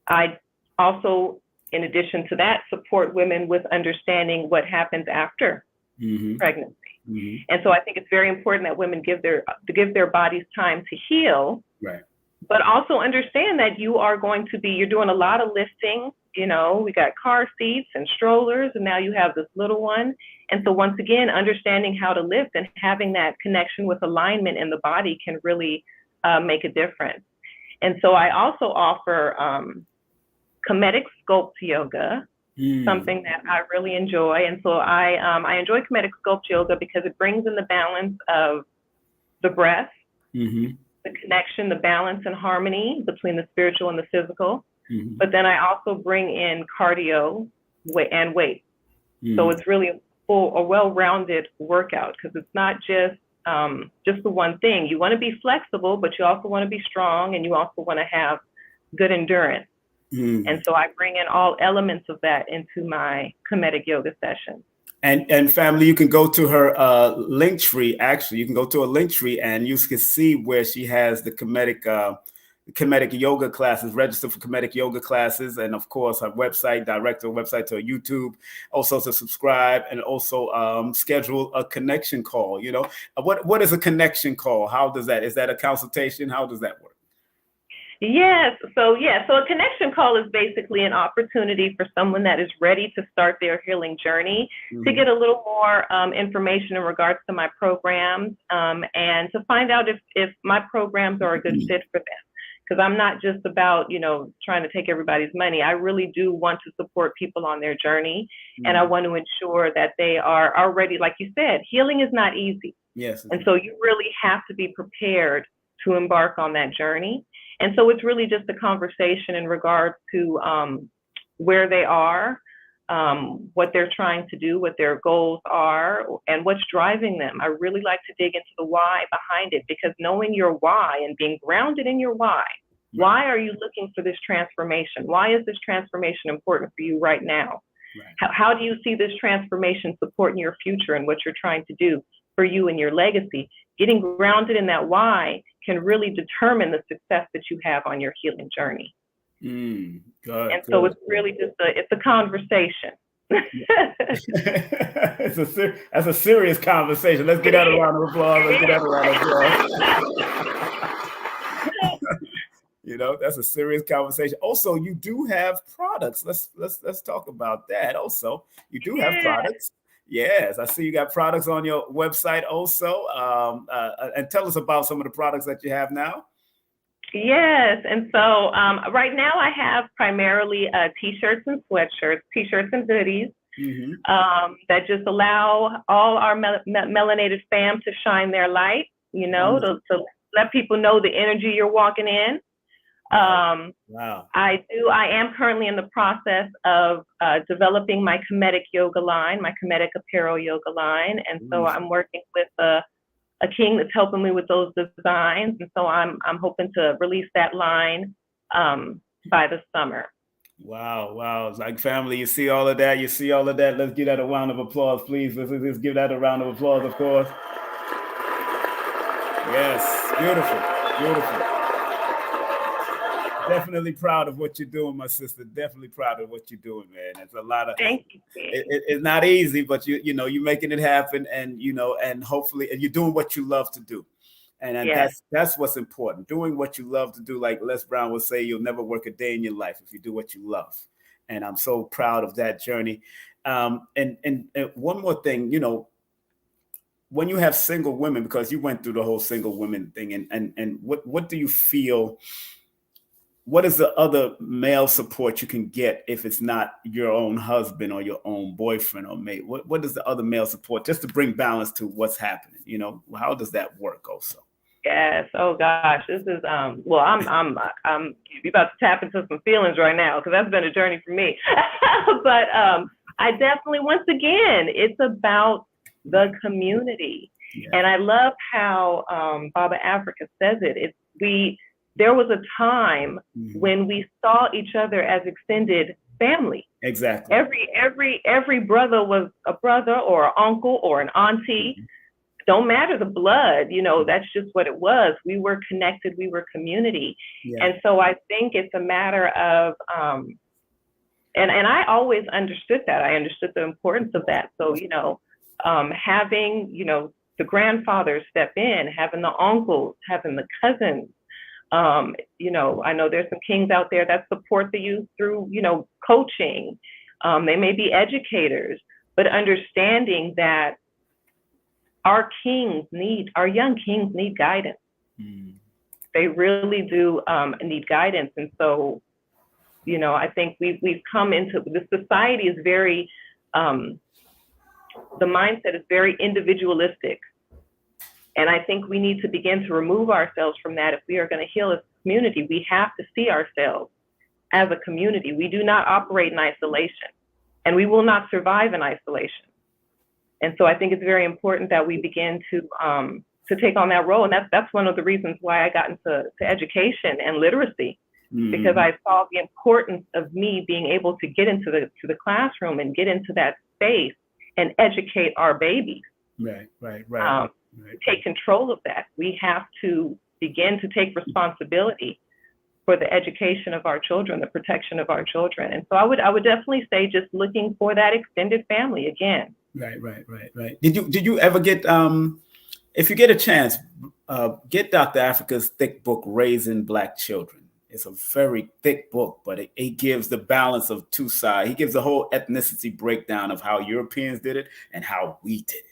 I also, in addition to that, support women with understanding what happens after pregnancy. Mm-hmm. And so I think it's very important that women give their bodies time to heal, right? But also understand that you're doing a lot of lifting. We got car seats and strollers, and now you have this little one. And so once again, understanding how to lift and having that connection with alignment in the body can really make a difference. And so I also offer comedic sculpt yoga, something that I really enjoy. And so I enjoy comedic sculpt yoga because it brings in the balance of the breath, the connection, the balance and harmony between the spiritual and the physical. But then I also bring in cardio and weight. So it's really a well-rounded workout because it's not just the one thing. You want to be flexible, but you also want to be strong, and you also want to have good endurance. And so I bring in all elements of that into my comedic yoga session. And family, you can go to her link tree. Actually, you can go to a link tree and you can see where she has the comedic yoga classes, register for comedic yoga classes. And of course, her website, direct her website to her YouTube, also to subscribe and also schedule a connection call. What is a connection call? How does that, is that a consultation? How does that work? Yes. So a connection call is basically an opportunity for someone that is ready to start their healing journey to get a little more information in regards to my programs, and to find out if my programs are a good fit for them. Because I'm not just about, trying to take everybody's money. I really do want to support people on their journey. And I want to ensure that they are already, like you said, healing is not easy. Yes. And so you really have to be prepared to embark on that journey. And so it's really just a conversation in regards to where they are, what they're trying to do, what their goals are, and what's driving them. I really like to dig into the why behind it, because knowing your why and being grounded in your why are you looking for this transformation? Why is this transformation important for you right now? Right. How do you see this transformation supporting your future and what you're trying to do for you and your legacy? Getting grounded in that why can really determine the success that you have on your healing journey. So it's really just it's a conversation. That's a serious conversation. Let's get out a round of applause. That's a serious conversation. Also, you do have products. Let's talk about that. Also, you do have products. Yes, I see you got products on your website also. And tell us about some of the products that you have now. Yes, and so right now I have primarily t-shirts and sweatshirts, t-shirts and hoodies that just allow all our melanated fam to shine their light, to let people know the energy you're walking in. Wow. I am currently in the process of developing my Kemetic yoga line, my Kemetic apparel yoga line. And so I'm working with a king that's helping me with those designs. And so I'm hoping to release that line by the summer. Wow. It's like family, you see all of that. Let's give that a round of applause, please. Let's give that a round of applause, of course. Yes, beautiful. Definitely proud of what you're doing, my sister. Definitely proud of what you're doing, man. It's a lot of. Thank you. It's not easy, but you're making it happen, and and hopefully, and you're doing what you love to do, and that's what's important. Doing what you love to do, like Les Brown would say, you'll never work a day in your life if you do what you love, and I'm so proud of that journey. And one more thing, when you have single women, because you went through the whole single women thing, and what do you feel? What is the other male support you can get if it's not your own husband or your own boyfriend or mate? What is the other male support just to bring balance to what's happening? How does that work also? Yes. Oh gosh, this is well, I'm about to tap into some feelings right now, because that's been a journey for me. But I definitely, once again, it's about the community, and I love how Baba Africa says it. There was a time when we saw each other as extended family. Exactly. Every brother was a brother or an uncle or an auntie. Don't matter the blood, that's just what it was. We were connected. We were community. Yeah. And so I think it's a matter of, and I always understood that. I understood the importance of that. So, having, the grandfathers step in, having the uncles, having the cousins, I know there's some kings out there that support the youth through, coaching. They may be educators, but understanding that our young kings need guidance. They really do need guidance. And so, I think we've come into the society is very, the mindset is very individualistic. And I think we need to begin to remove ourselves from that. If we are going to heal as a community, we have to see ourselves as a community. We do not operate in isolation, and we will not survive in isolation. And so I think it's very important that we begin to take on that role. And that's one of the reasons why I got into education and literacy, because I saw the importance of me being able to get into the classroom and get into that space and educate our babies. Right. Take control of that. We have to begin to take responsibility for the education of our children, the protection of our children. And so I would definitely say just looking for that extended family again. Right. Did you ever get, if you get a chance, get Dr. Africa's thick book, Raising Black Children. It's a very thick book, but it gives the balance of two sides. He gives the whole ethnicity breakdown of how Europeans did it and how we did it.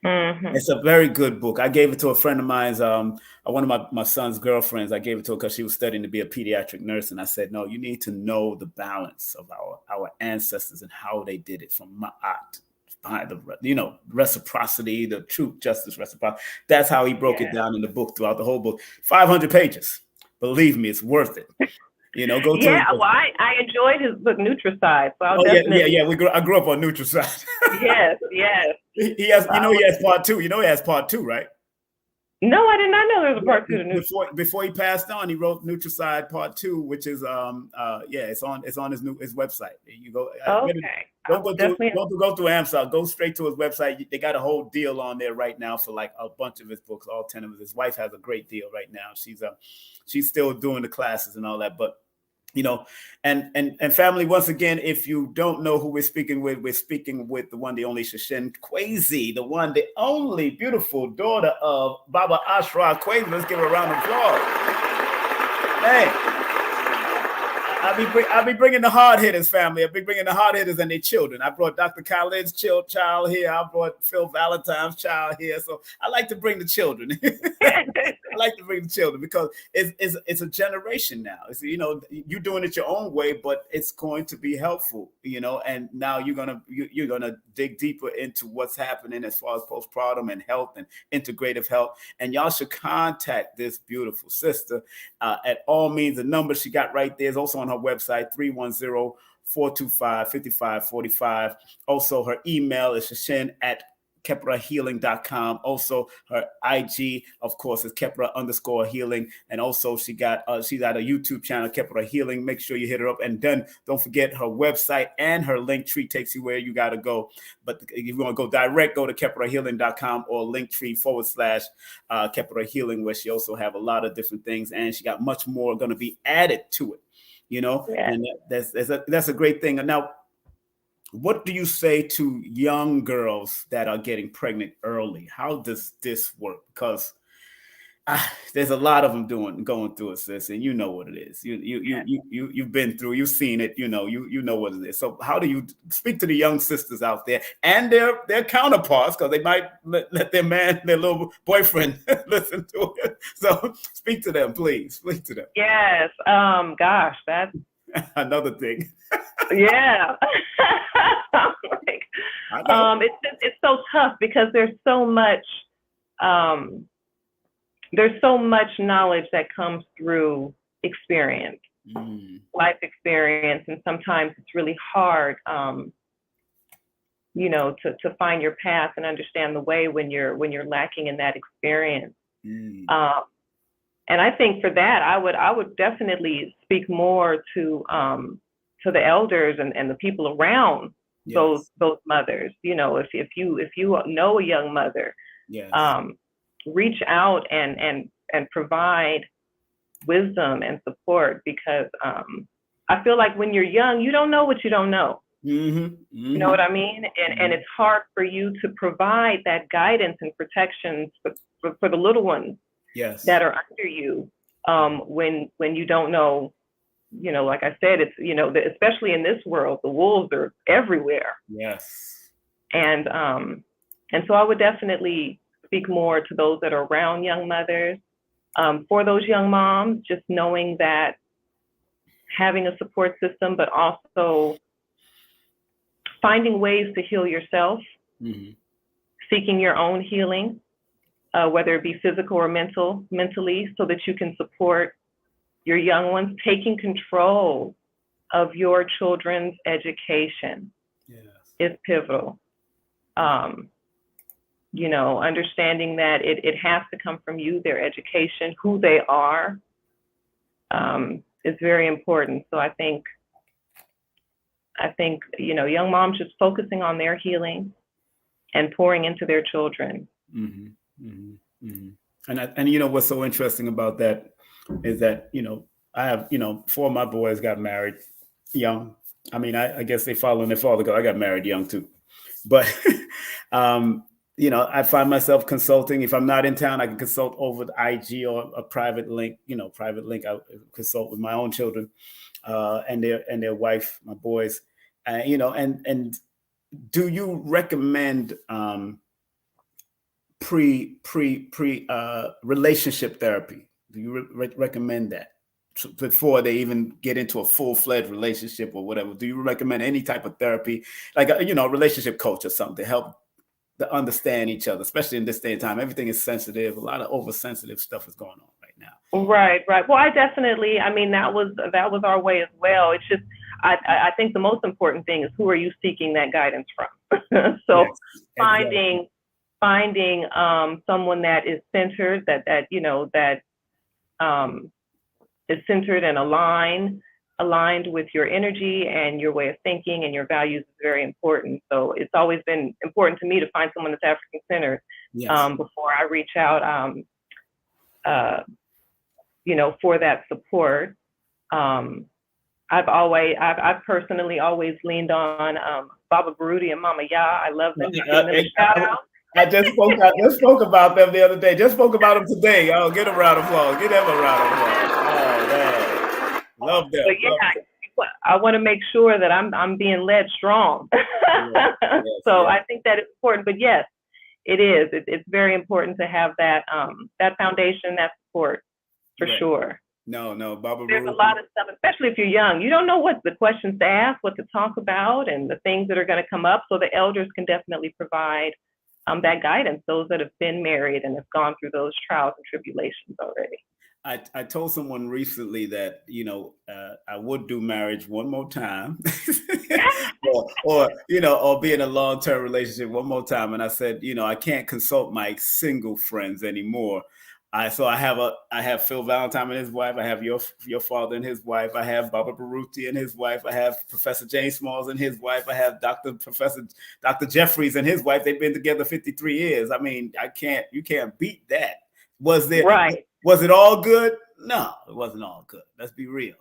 Mm-hmm. It's a very good book. I gave it to a friend of mine's, one of my son's girlfriends. I gave it to her because she was studying to be a pediatric nurse. And I said, no, you need to know the balance of our ancestors and how they did it from Ma'at. Behind the, reciprocity, the truth, justice, reciprocity. That's how he broke it down in the book throughout the whole book. 500 pages. Believe me, it's worth it. Go to well, I enjoyed his book Nutricide. So I'll definitely. I grew up on Nutricide. Yes. He has, he has part two. He has part two, right? No, I did not know there was a part two to Nutricide. Before he passed on, he wrote Nutricide Part 2, which is it's on his website. You go. Okay. Don't go through Amazon. Go straight to his website. They got a whole deal on there right now for like a bunch of his books, all 10 of his wife has a great deal right now. She's still doing the classes and all that, but and family, once again, if you don't know who we're speaking with the one, the only Shesen Kwesi, the one, the only beautiful daughter of Baba Ashra Kwesi. Let's give her a round of applause. Man, I'll be bringing the hard hitters, family. I'll be bringing the hard hitters and their children. I brought Dr. Khaled's child here. I brought Phil Valentine's child here. So I like to bring the children. I like to bring the children because it's a generation now. It's, you're doing it your own way, but it's going to be helpful, and now you're gonna dig deeper into what's happening as far as postpartum and health and integrative health. And y'all should contact this beautiful sister at all means. The number she got right there is also on her website, 310-425-5545. Also, her email is shesen@keprahealing.com. Also, her IG, of course, is Kepra_healing. And also, she's got a YouTube channel, Kepra Healing. Make sure you hit her up. And then don't forget her website and her Linktree takes you where you got to go. But if you want to go direct, go to keprahealing.com or Linktree/Kepra Healing, where she also have a lot of different things. And she got much more going to be added to it, and that's a great thing. And now, what do you say to young girls that are getting pregnant early? How does this work? Because there's a lot of them going through it, sis, and you know what it is. You've been through, you've seen it. You know what it is. So how do you speak to the young sisters out there and their counterparts, because they might let their little boyfriend listen to it? So speak to them, please. Speak to them. Yes. Gosh, that's another thing. Yeah. It's so tough because there's so much knowledge that comes through experience, life experience, and sometimes it's really hard to find your path and understand the way when you're lacking in that experience. And I think for that I would definitely speak more to the elders and the people around those mothers. If you know a young mother, reach out and provide wisdom and support, because I feel like when you're young, you don't know what you don't know. You know what I mean? And it's hard for you to provide that guidance and protection for the little ones that are under you when you don't know. Like I said, it's, especially in this world, the wolves are everywhere. Yes. And so I would definitely speak more to those that are around young mothers. For those young moms, just knowing that having a support system, but also finding ways to heal yourself, seeking your own healing, whether it be physical or mentally, so that you can support your young ones, taking control of your children's education is pivotal. Understanding that it has to come from you, their education, who they are, is very important. So I think, young moms just focusing on their healing and pouring into their children. And what's so interesting about that is that, I have, 4 of my boys got married young. I mean, I guess they follow in their father, because I got married young too. But I find myself consulting. If I'm not in town, I can consult over the IG or a private link. Private link. I consult with my own children and their wife, my boys. And do you recommend pre relationship therapy? Do you recommend that before they even get into a full-fledged relationship or whatever? Do you recommend any type of therapy, like a relationship coach or something, to help to understand each other, especially in this day and time? Everything is sensitive. A lot of oversensitive stuff is going on right now. Right. Well, I definitely, that was our way as well. It's just, I think the most important thing is, who are you seeking that guidance from? So Yes, exactly. finding someone that is centered, that is centered and aligned with your energy and your way of thinking and your values is very important. So it's always been important to me to find someone that's African centered before I reach out, for that support. I've personally always leaned on Baba Baruti and Mama Ya. I love them. Just giving them a shout out. I just spoke about them the other day. Just spoke about them today. Oh, get a round of applause. Give them a round of applause. Oh man, love them. But yeah, I want to make sure that I'm being led strong. So I think that it's important. But yes, it is. It's very important to have that foundation, that support, for sure. No, Baba. There's a lot of stuff, especially if you're young. You don't know what the questions to ask, what to talk about, and the things that are going to come up. So the elders can definitely provide that guidance. Those that have been married and have gone through those trials and tribulations already. I told someone recently that I would do marriage one more time, or be in a long-term relationship one more time, and I said I can't consult my single friends anymore. I have Phil Valentine and his wife. I have your father and his wife. I have Baba Baruti and his wife. I have Professor James Smalls and his wife. I have Dr. Jeffries and his wife. They've been together 53 years. I mean, you can't beat that. Was it all good? No, it wasn't all good. Let's be real.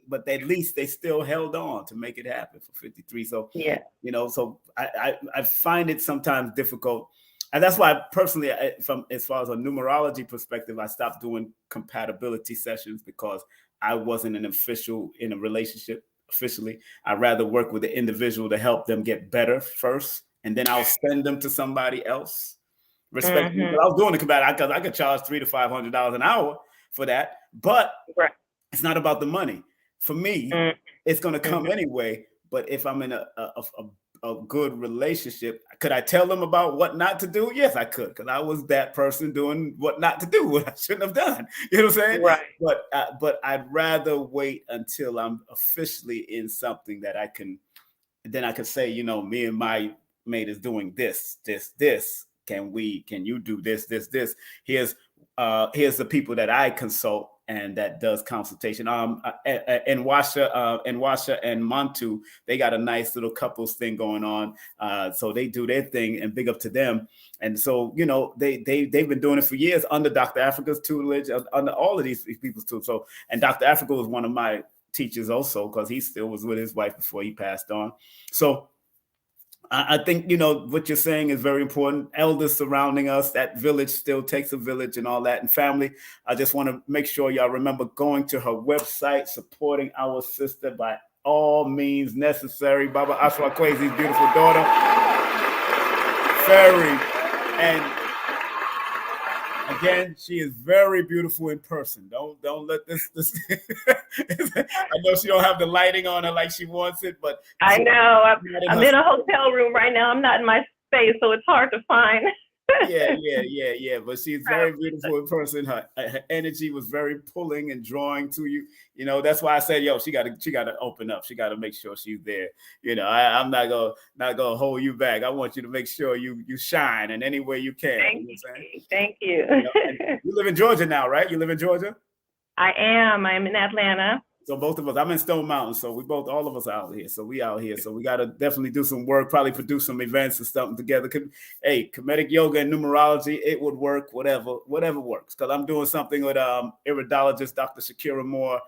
But at least they still held on to make it happen for 53. So so I find it sometimes difficult. And that's why personally, from as far as a numerology perspective, I stopped doing compatibility sessions, because I wasn't an official in a relationship officially. I'd rather work with the individual to help them get better first, and then I'll send them to somebody else. Respect. I was doing the compatibility because I could charge $300 to $500 an hour for that, but it's not about the money. For me, it's going to come anyway. But if I'm in a good relationship, could I tell them about what not to do? Yes, I could, because I was that person doing what not to do, what I shouldn't have done. You know what I'm saying? Right. But I'd rather wait until I'm officially in something that I can say, me and my mate is doing this. Can you do this? Here's the people that I consult and that does consultation. In Washa and Montu, they got a nice little couples thing going on. So they do their thing, and big up to them. And so, they've been doing it for years under Dr. Africa's tutelage, under all of these people's too. So, and Dr. Africa was one of my teachers also, because he still was with his wife before he passed on. So I think, what you're saying is very important. Elders surrounding us, that village still takes a village and all that, and family. I just want to make sure y'all remember going to her website, supporting our sister by all means necessary. Baba Ashra Kwesi's beautiful daughter. And again, she is very beautiful in person. Don't let this I know she don't have the lighting on her like she wants it, but I know I'm in a hotel room right now. I'm not in my space, so it's hard to find. Yeah. But she's very beautiful in person. Her energy was very pulling and drawing to you. That's why I said, she got to open up. She got to make sure she's there. I'm not gonna hold you back. I want you to make sure you shine in any way you can. Thank you. You live in Georgia now, right? You live in Georgia? I am. I'm in Atlanta. So both of us, I'm in Stone Mountain. So all of us out here. So we out here. So we got to definitely do some work, probably produce some events and something together. Hey, comedic yoga and numerology, it would work, whatever works. Because I'm doing something with iridologist Dr. Shakira Moore.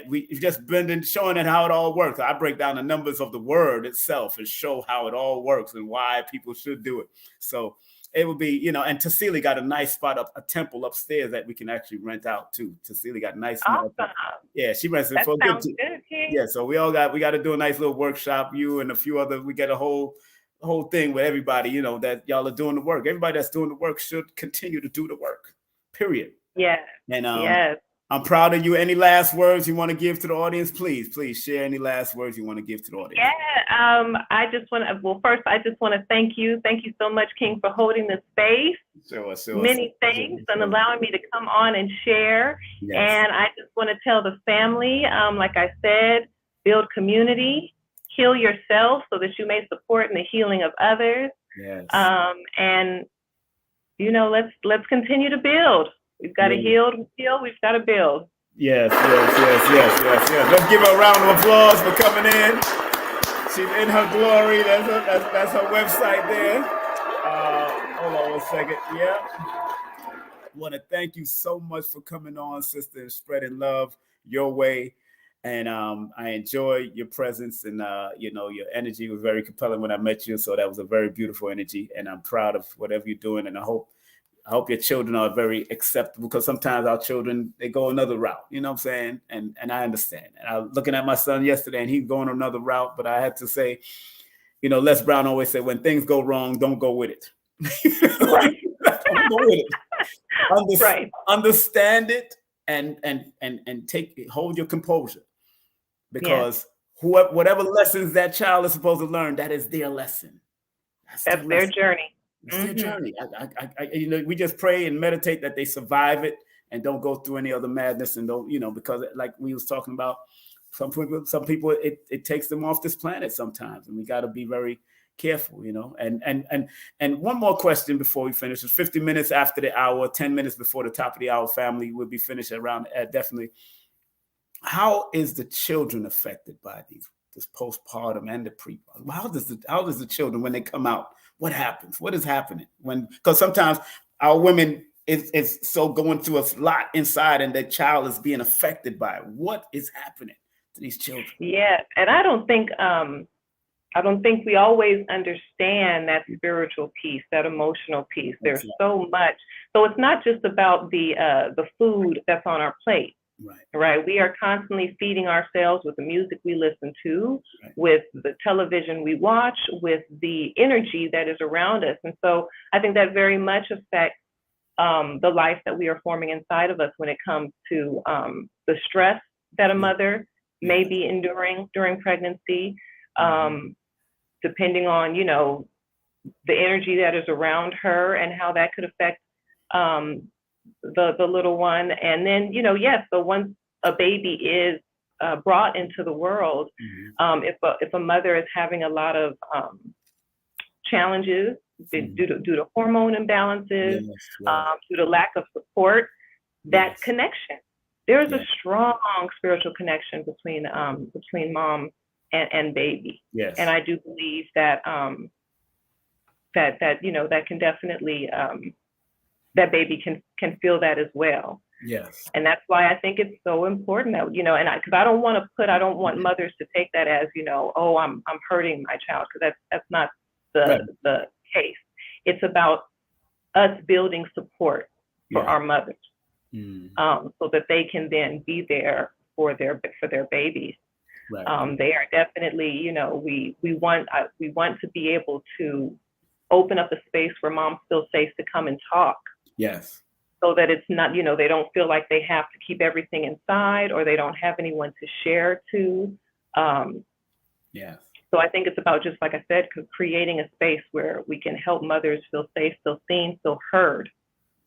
We've just been showing it how it all works. I break down the numbers of the word itself and show how it all works and why people should do it. So it would be, and Tassili got a nice spot up, a temple upstairs that we can actually rent out too. Tassili got a nice small Awesome. Yeah, she rents it That for a sounds good. good, King. Yeah, so we got to do a nice little workshop. You and a few other, we get a whole thing with everybody. That y'all are doing the work. Everybody that's doing the work should continue to do the work. Period. Yes. And yes. I'm proud of you. Any last words you want to give to the audience? Please share any last words you want to give to the audience. Yeah. I just want to. Well, first, I just want to thank you. Thank you so much, King, for holding the space. Sure. Many thanks and allowing me to come on and share. Yes. And I just want to tell the family, like I said, build community, heal yourself so that you may support in the healing of others. Yes. And let's continue to build. We've got to heal. We've got to build. Yes. Let's give her a round of applause for coming in. She's in her glory. That's her website there. Hold on one second. Yeah. I want to thank you so much for coming on, sister, and spreading love your way. And I enjoy your presence, and your energy was very compelling when I met you. So that was a very beautiful energy, and I'm proud of whatever you're doing. And I hope your children are very acceptable, because sometimes our children, they go another route, you know what I'm saying? And I understand. And I was looking at my son yesterday, and he's going another route, but I had to say, Les Brown always said, when things go wrong, don't go with it. Right. Don't go with it. Right. Understand it and hold your composure, because whatever lessons that child is supposed to learn, that is their lesson. That's their journey. It's their journey. We just pray and meditate that they survive it and don't go through any other madness, and don't, because like we was talking about, some people it takes them off this planet sometimes, and we got to be very careful, And one more question before we finish. It's 50 minutes after the hour, 10 minutes before the top of the hour. Family will be finished around definitely. How is the children affected by this postpartum and the prepartum? How does the children, when they come out, what happens? What is happening because sometimes our women is so going through a lot inside, and the child is being affected by it. What is happening to these children? Yeah, and I don't think we always understand that spiritual piece, that emotional piece. There's so much. So it's not just about the food that's on our plate. Right. We are constantly feeding ourselves with the music we listen to, with the television we watch, with the energy that is around us. And so I think that very much affects the life that we are forming inside of us when it comes to the stress that a mother may be enduring during pregnancy, depending on, the energy that is around her and how that could affect the little one. And then, so once a baby is brought into the world, if a mother is having a lot of challenges due to hormone imbalances, due to lack of support, that connection, there's a strong spiritual connection between mom and baby. And I do believe that that can definitely that baby can feel that as well. And that's why I think it's so important that, because I don't want mothers to take that as, oh, I'm hurting my child, because that's not the case. It's about us building support for our mothers, so that they can then be there for their babies. They are definitely, we want to be able to open up a space where mom feels safe to come and talk. So that it's not, they don't feel like they have to keep everything inside, or they don't have anyone to share to. So I think it's about, just like I said, creating a space where we can help mothers feel safe, feel seen, feel heard.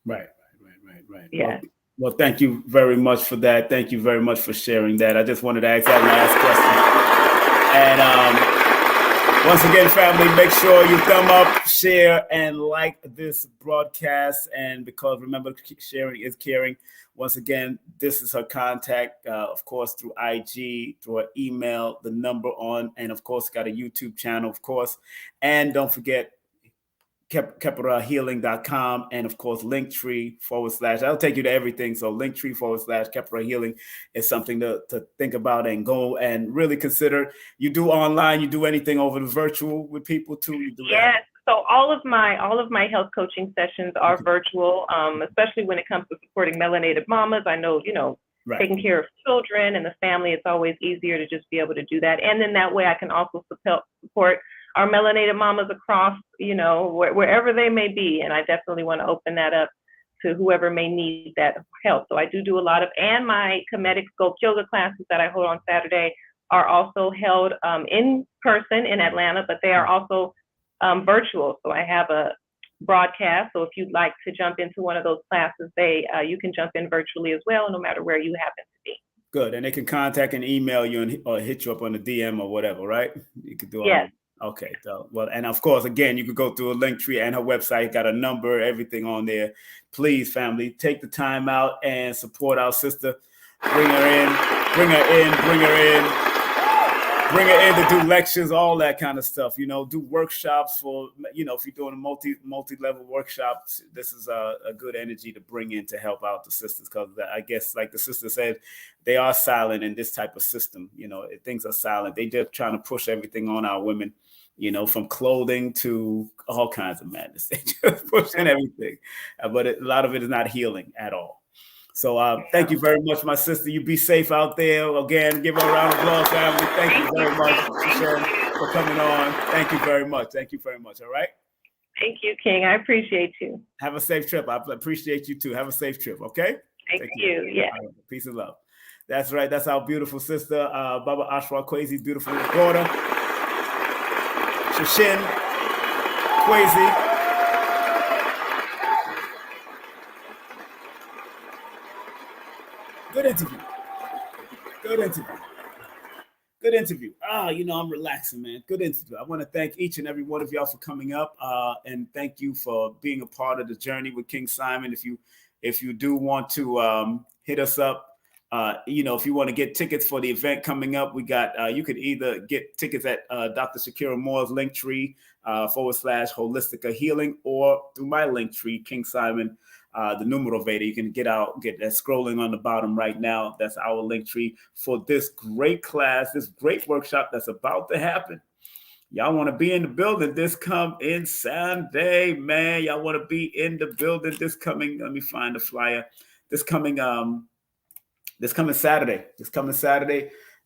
Right. Well, thank you very much for that. Thank you very much for sharing that. I just wanted to ask that last question. And once again, family, make sure you thumb up, share, and like this broadcast. And because remember, sharing is caring. Once again, this is her contact, of course, through IG, through her email, the number on, and of course, got a YouTube channel, of course. And don't forget, KepuraHealing.com, and of course Linktree / I'll take you to everything. So Linktree / Kepura Healing is something to think about and go and really consider. You do online, you do anything over the virtual with people too? You do yes. That? So all of my health coaching sessions are virtual, especially when it comes to supporting melanated mamas. I know, Right. taking care of children and the family, it's always easier to just be able to do that. And then that way I can also support our melanated mamas across, wherever they may be. And I definitely want to open that up to whoever may need that help. So I do a lot of, and my comedic sculpt yoga classes that I hold on Saturday are also held in person in Atlanta, but they are also virtual. So I have a broadcast. So if you'd like to jump into one of those classes, you can jump in virtually as well, no matter where you happen to be. Good. And they can contact and email you or hit you up on the DM or whatever, right? You can do all Yes. Okay. So, well, and of course, again, you could go through a link tree and her website, got a number, everything on there. Please, family, take the time out and support our sister. Bring her in, bring her in to do lectures, all that kind of stuff, do workshops for, if you're doing a multi-level workshops, this is a good energy to bring in to help out the sisters. Because I guess, like the sister said, they are silent in this type of system. Things are silent. They just trying to push everything on our women, from clothing to all kinds of madness. They just pushing everything. But a lot of it is not healing at all. So thank you very much, my sister. You be safe out there. Again, give her a round of applause, family. Thank you very much, Shesen, for coming on. Thank you very much. All right? Thank you, King. I appreciate you. Have a safe trip. I appreciate you too. Have a safe trip, okay? Thank you. Yeah. Right. Peace and love. That's right. That's our beautiful sister, Baba Ashra Kwesi's beautiful daughter, Shesen Kwesi. Good interview. I'm relaxing, man. Good interview. I want to thank each and every one of y'all for coming up, and thank you for being a part of the journey with King Simon. If you do want to hit us up, if you want to get tickets for the event coming up, we got, you could either get tickets at Dr. Shakira Moore's link tree / Holistica Healing, or through my link tree, King Simon, the numero Veda. You can get that scrolling on the bottom right now. That's our link tree for this great class, this great workshop that's about to happen. Y'all want to be in the building this coming Sunday, man. Y'all want to be in the building this coming, let me find the flyer, this coming Saturday.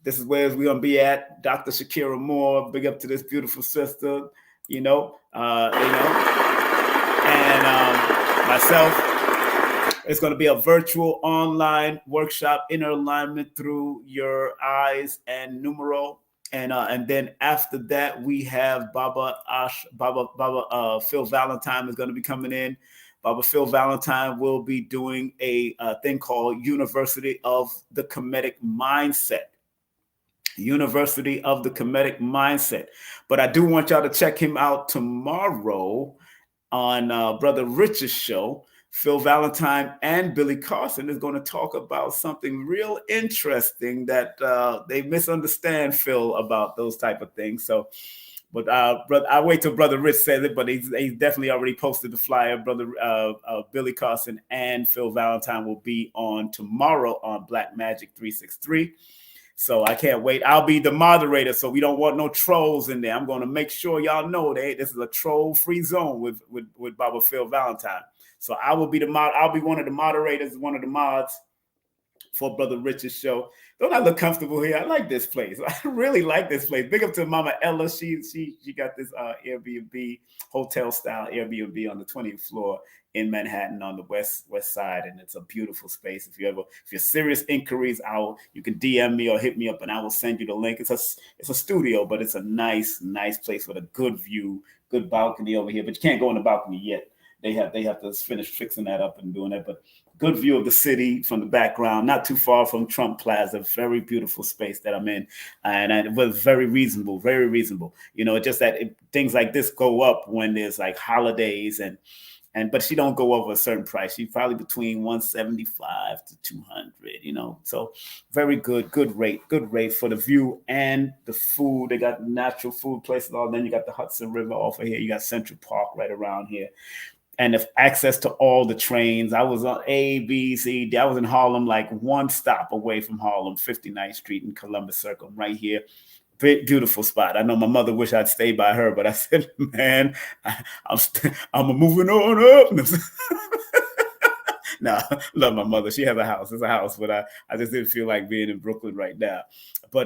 This is where we're going to be at. Dr. Shakira Moore, big up to this beautiful sister, and myself. It's going to be a virtual online workshop, inner alignment through your eyes and numero. And then after that, we have Baba Phil Valentine is going to be coming in. Baba Phil Valentine will be doing a thing called University of the Comedic Mindset. But I do want y'all to check him out tomorrow on Brother Rich's show. Phil Valentine and Billy Carson is going to talk about something real interesting that they misunderstand Phil about those type of things. So, but I wait till Brother Rich says it, but he's definitely already posted the flyer. Brother Billy Carson and Phil Valentine will be on tomorrow on Black Magic 363. So I can't wait. I'll be the moderator, so we don't want no trolls in there. I'm going to make sure y'all know that this is a troll-free zone with Baba Phil Valentine. So I will be I'll be one of the moderators, one of the mods for Brother Rich's show. Don't I look comfortable here? I like this place. I really like this place. Big up to Mama Ella. She got this Airbnb, hotel style Airbnb on the 20th floor in Manhattan on the west side, and it's a beautiful space. If you're serious inquiries, you can DM me or hit me up, and I will send you the link. It's a studio, but it's a nice place with a good view, good balcony over here. But you can't go in the balcony yet. They have to finish fixing that up and doing that. But good view of the city from the background, not too far from Trump Plaza. Very beautiful space that I'm in, and it was very reasonable. Just that things like this go up when there's like holidays but she don't go over a certain price. She's probably between 175 to 200, So very good rate for the view and the food. They got natural food places. Then you got the Hudson River off of here. You got Central Park right around here. And if access to all the trains. I was on A, B, C, D. I was in Harlem, like one stop away from Harlem, 59th Street and Columbus Circle, right here. Beautiful spot. I know my mother wish I'd stayed by her, but I said, man, I'm moving on up. No, love my mother. She has a house. It's a house, but I just didn't feel like being in Brooklyn right now. But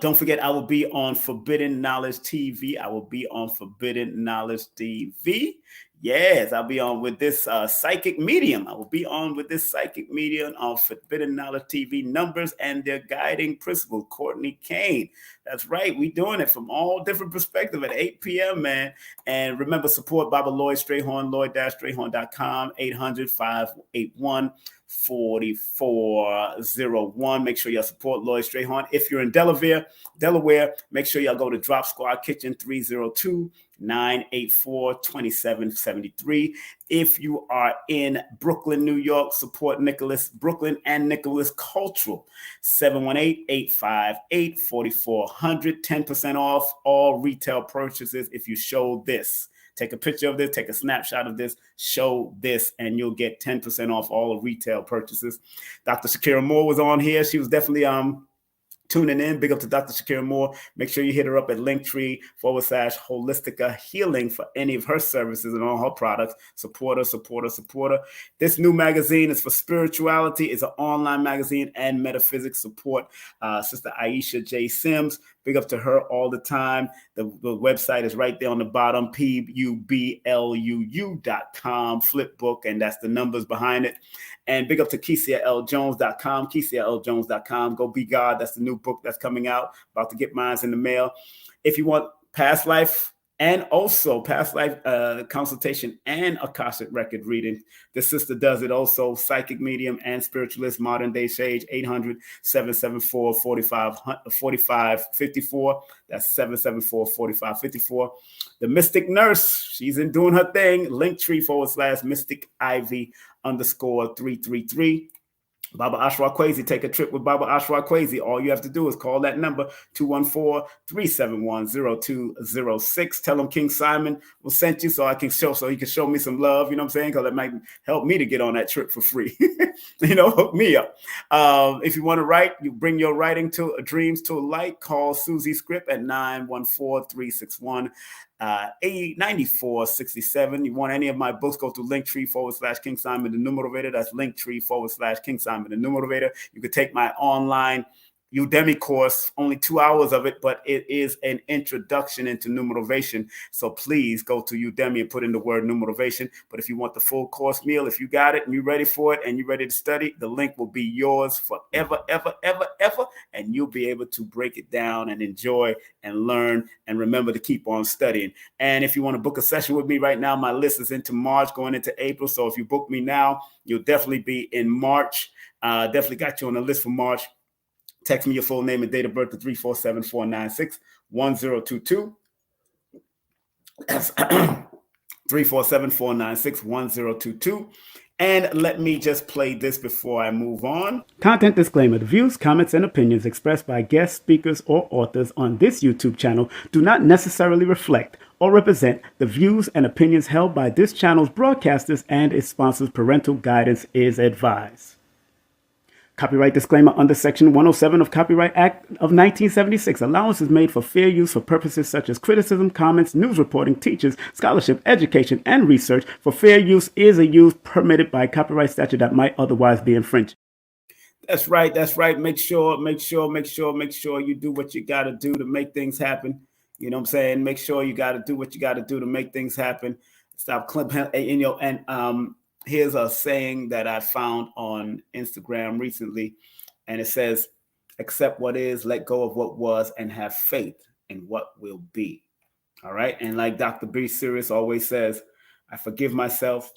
don't forget, I will be on Forbidden Knowledge TV. I will be on Forbidden Knowledge TV. Yes, I'll be on with this psychic medium. I will be on with this psychic medium on Forbidden Knowledge TV, Numbers and Their Guiding Principle, Courtney Kane. That's right. We're doing it from all different perspectives at 8 p.m., man. And remember, support Baba Lloyd Strayhorn, Lloyd-Strayhorn.com, 800-581-4401. Make sure y'all support Lloyd Strayhorn. If you're in Delaware, make sure y'all go to Drop Squad Kitchen 302-984-2773. If you are in Brooklyn, New York, support Brooklyn and Nicholas Cultural, 718-858-4400, 10% off all retail purchases if you show this. Take a picture of this, take a snapshot of this, show this, and you'll get 10% off all retail purchases. Dr. Shakira Moore was on here. She was definitely tuning in. Big up to Dr. Shakira Moore. Make sure you hit her up at Linktree/Holistica Healing for any of her services and all her products. Support her. This new magazine is for spirituality. It's an online magazine and metaphysics support. Sister Aisha J. Sims. Big up to her all the time. The website is right there on the bottom, PUBLUU.com, flipbook, and that's the numbers behind it. And big up to KesiaLJones.com, KesiaLJones.com. Go Be God. That's the new book that's coming out. About to get mine in the mail. If you want past life and also past life consultation and Akashic record reading, the sister does it also. Psychic medium and spiritualist, modern day sage, 800-774-4554. That's 774-4554. The Mystic Nurse, she's in doing her thing. Linktree/Mystic Ivy _333. Baba Ashra Kwesi, take a trip with Baba Ashra Kwesi. All you have to do is call that number, 214-371-0206. Tell him King Simon will send you so he can show me some love, you know what I'm saying? Because that might help me to get on that trip for free. Hook me up. If you want to write, you bring your writing to dreams to a light. Call Susie Script at 914-361 9467. You want any of my books, go to Linktree/King Simon the Numerator. That's Linktree/King Simon the Numerator. You could take my online Udemy course, only 2 hours of it, but it is an introduction into numerovation. So please go to Udemy and put in the word numerovation. But if you want the full course meal, if you got it and you're ready for it and you're ready to study, the link will be yours forever, ever, and you'll be able to break it down and enjoy and learn and remember to keep on studying. And if you want to book a session with me right now, my list is into March, going into April. So if you book me now, you'll definitely be in March. Definitely got you on the list for March. Text me your full name and date of birth to 347-496-1022. That's 347-496-1022. And let me just play this before I move on. Content disclaimer. The views, comments, and opinions expressed by guest speakers or authors on this YouTube channel do not necessarily reflect or represent the views and opinions held by this channel's broadcasters and its sponsors. Parental guidance is advised. Copyright disclaimer under Section 107 of Copyright Act of 1976. Allowance is made for fair use for purposes such as criticism, comments, news reporting, teachers, scholarship, education, and research. For fair use is a use permitted by copyright statute that might otherwise be infringed. That's right. Make sure you do what you got to do to make things happen. You know what I'm saying? Make sure you got to do what you got to do to make things happen. Stop clipping, here's a saying that I found on Instagram recently, and it says, accept what is, let go of what was, and have faith in what will be. All right. And like Dr. B. Sirius always says, I forgive myself,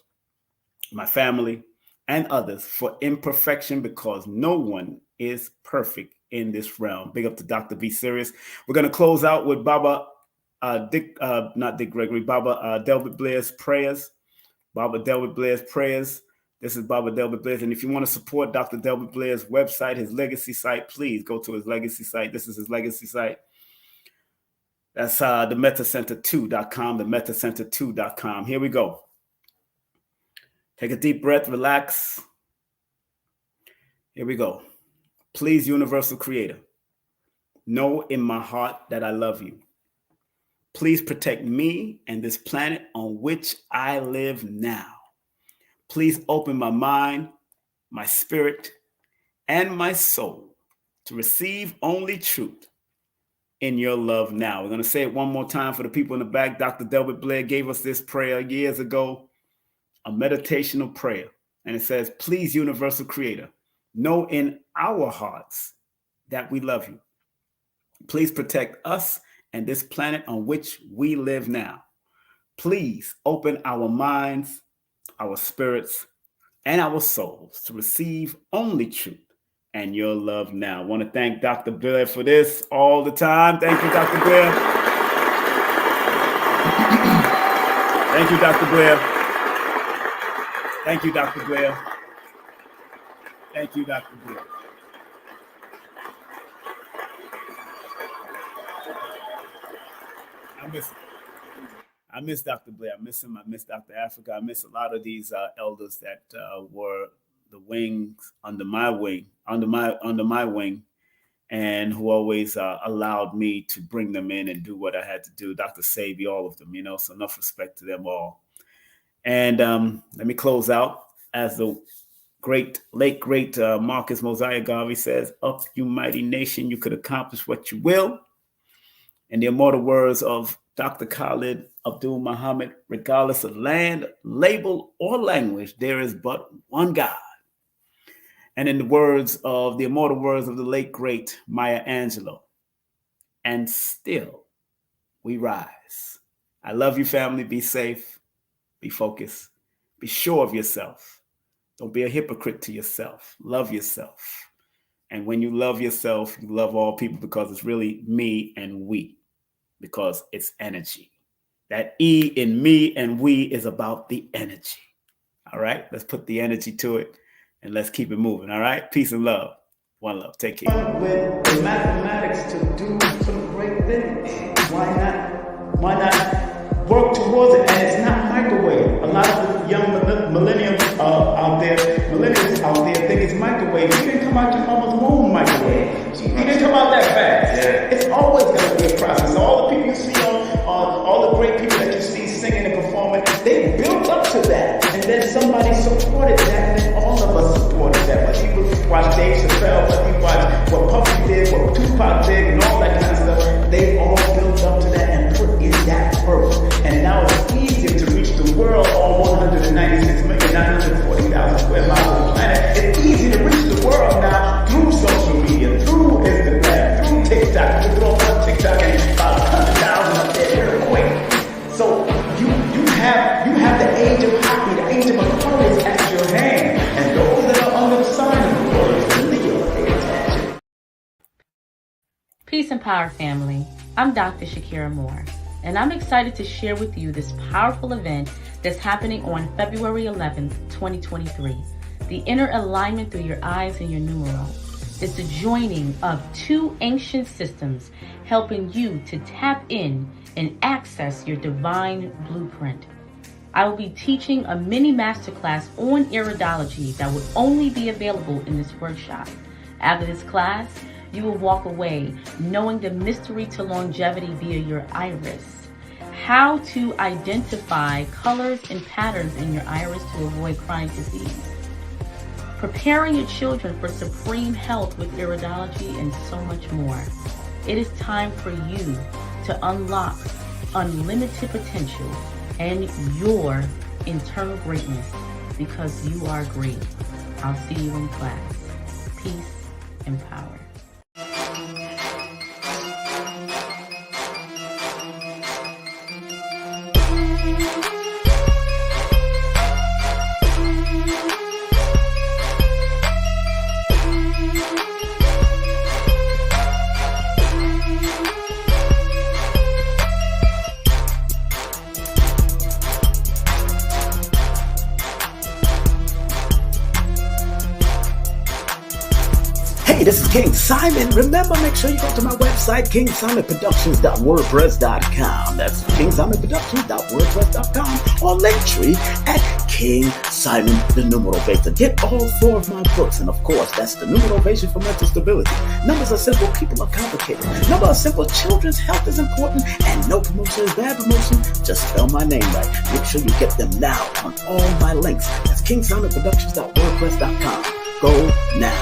my family, and others for imperfection because no one is perfect in this realm. Big up to Dr. B. Sirius. We're going to close out with Baba Delbert Blair's prayers. Baba Delbert Blair's prayers. This is Baba Delbert Blair. And if you want to support Dr. Delbert Blair's website, his legacy site, please go to his legacy site. This is his legacy site. That's the metacenter2.com, the metacenter2.com. Here we go. Take a deep breath, relax. Here we go. Please, Universal Creator, know in my heart that I love you. Please protect me and this planet on which I live now. Please open my mind, my spirit, and my soul to receive only truth in your love now. We're going to say it one more time for the people in the back. Dr. Delbert Blair gave us this prayer years ago, a meditational prayer. And it says, please, universal creator, know in our hearts that we love you. Please protect us and this planet on which we live now. Please open our minds, our spirits, and our souls to receive only truth and your love now. I want to thank Dr. Blair for this all the time. Thank you, Dr. Blair. Thank you, Dr. Blair. Thank you, Dr. Blair. Thank you, Dr. Blair. I miss Dr. Blair. I miss him. I miss Dr. Africa. I miss a lot of these elders that were the wings under my wing, and who always allowed me to bring them in and do what I had to do. Dr. Sabi, all of them, so enough respect to them all. And let me close out as the late great Marcus Mosiah Garvey says, up you mighty nation, you could accomplish what you will. And the immortal words of Dr. Khalid Abdul Muhammad, regardless of land, label, or language, there is but one God. And in the immortal words of the late great Maya Angelou, and still we rise. I love you, family. Be safe, be focused, be sure of yourself. Don't be a hypocrite to yourself. Love yourself. And when you love yourself, you love all people, because it's really me and we, because it's energy. That E in me and we is about the energy. All right, let's put the energy to it and let's keep it moving. All right, peace and love. One love. Take care. With the mathematics to do some great things. Why not work towards it? And it's not microwave. A lot of the young millennials out there think it's microwave. You didn't come out your mama's womb microwave. You didn't come out that fast. Yeah. It's always going to be a process. All the people you see all the great people that you see singing and performing, they built up to that. And then somebody supported that, and then all of us supported that. Whether you watch Dave Chappelle, whether you watch what Puffy did, what Tupac did, and all that kind of stuff, they all built up to that and put in that first. And now it's easier to reach the world, all 196,940,000 square miles of the planet. It's easy to reach the world now through social media, through Instagram, through TikTok. You throw on TikTok and about 100,000 up there real quick. So you have the age of hockey, the age of Aquarius at your hand. And those that are under the sign of Aquarius, the Leo, pay attention. Peace and power, family. I'm Dr. Shakira Moore, and I'm excited to share with you this powerful event that's happening on February 11th, 2023. The inner alignment through your eyes and your numeral. It's the joining of two ancient systems helping you to tap in and access your divine blueprint. I will be teaching a mini masterclass on iridology that will only be available in this workshop. After this class, you will walk away knowing the mystery to longevity via your iris, how to identify colors and patterns in your iris to avoid chronic disease, preparing your children for supreme health with iridology, and so much more. It is time for you to unlock unlimited potential and your internal greatness, because you are great. I'll see you in class. Peace and power. Hey, this is King Simon. Remember, make sure you go to my website, kingsimonproductions.wordpress.com. That's kingsimonproductions.wordpress.com, or Linktree at King Simon the Numero Beta. Get all 4 of my books, and of course, that's the Numerovation for Mental Stability. Numbers are simple, people are complicated. Numbers are simple, children's health is important, and no promotion is bad promotion. Just spell my name right. Make sure you get them now on all my links. That's KingSimonProductions.wordpress.com. Go now.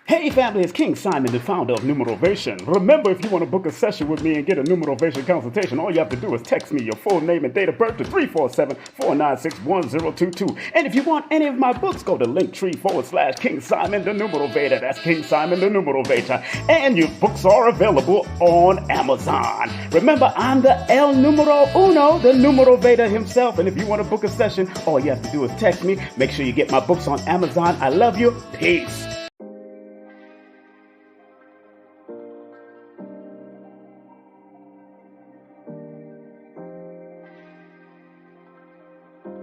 Hey family, it's King Simon, the founder of Numerovation. Remember, if you want to book a session with me and get a Numerovation consultation, all you have to do is text me your full name and date of birth to 347-496-1022. And if you want any of my books, go to linktree/King Simon the Numerovator. That's King Simon the Numerovator. And your books are available on Amazon. Remember, I'm the El Numero Uno, the Numerovator himself. And if you want to book a session, all you have to do is text me. Make sure you get my books on Amazon. I love you. Peace.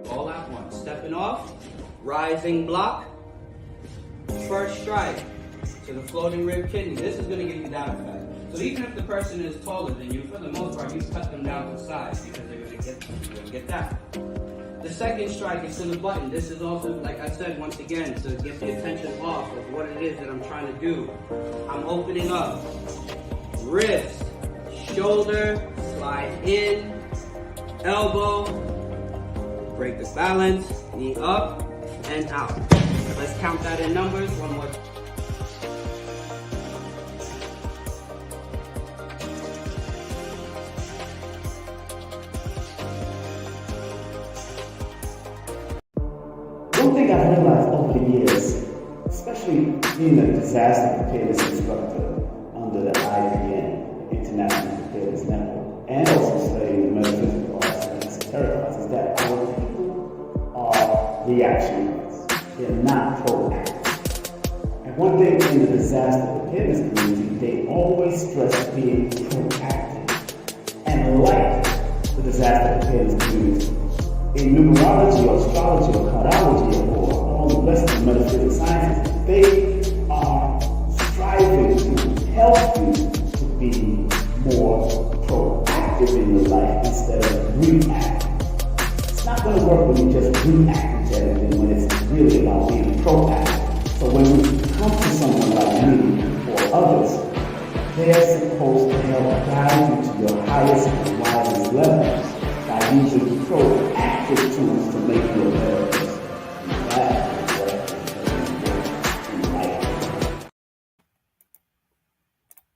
All at once. Stepping off, rising block, first strike to the floating rib kidney. This is going to give you that effect. So even if the person is taller than you, for the most part, you cut them down to size because they're going to get that. The second strike is to the button. This is also, like I said, once again, to get the attention off of what it is that I'm trying to do. I'm opening up. Wrist, shoulder, slide in, elbow, break the balance, knee up and out. Let's count that in numbers. One more. One thing I've realized over the years, especially being a disaster preparedness instructor under the IPN, International Preparedness Network, and also studying the metaphysical arts and esoteric arts, is that our people are reactionaries. They're not proactive. And one thing in the disaster preparedness community, they always stress being proactive. And like the disaster preparedness community, in numerology or astrology or cardiology or all the rest of the metaphysical sciences, they are striving to help you to be more proactive in your life instead of reactive. It's not going to work when you just react to everything when it's really about being proactive. So when we come to someone like me or others, they're supposed to help guide you to your highest and wisest levels by using proactive tools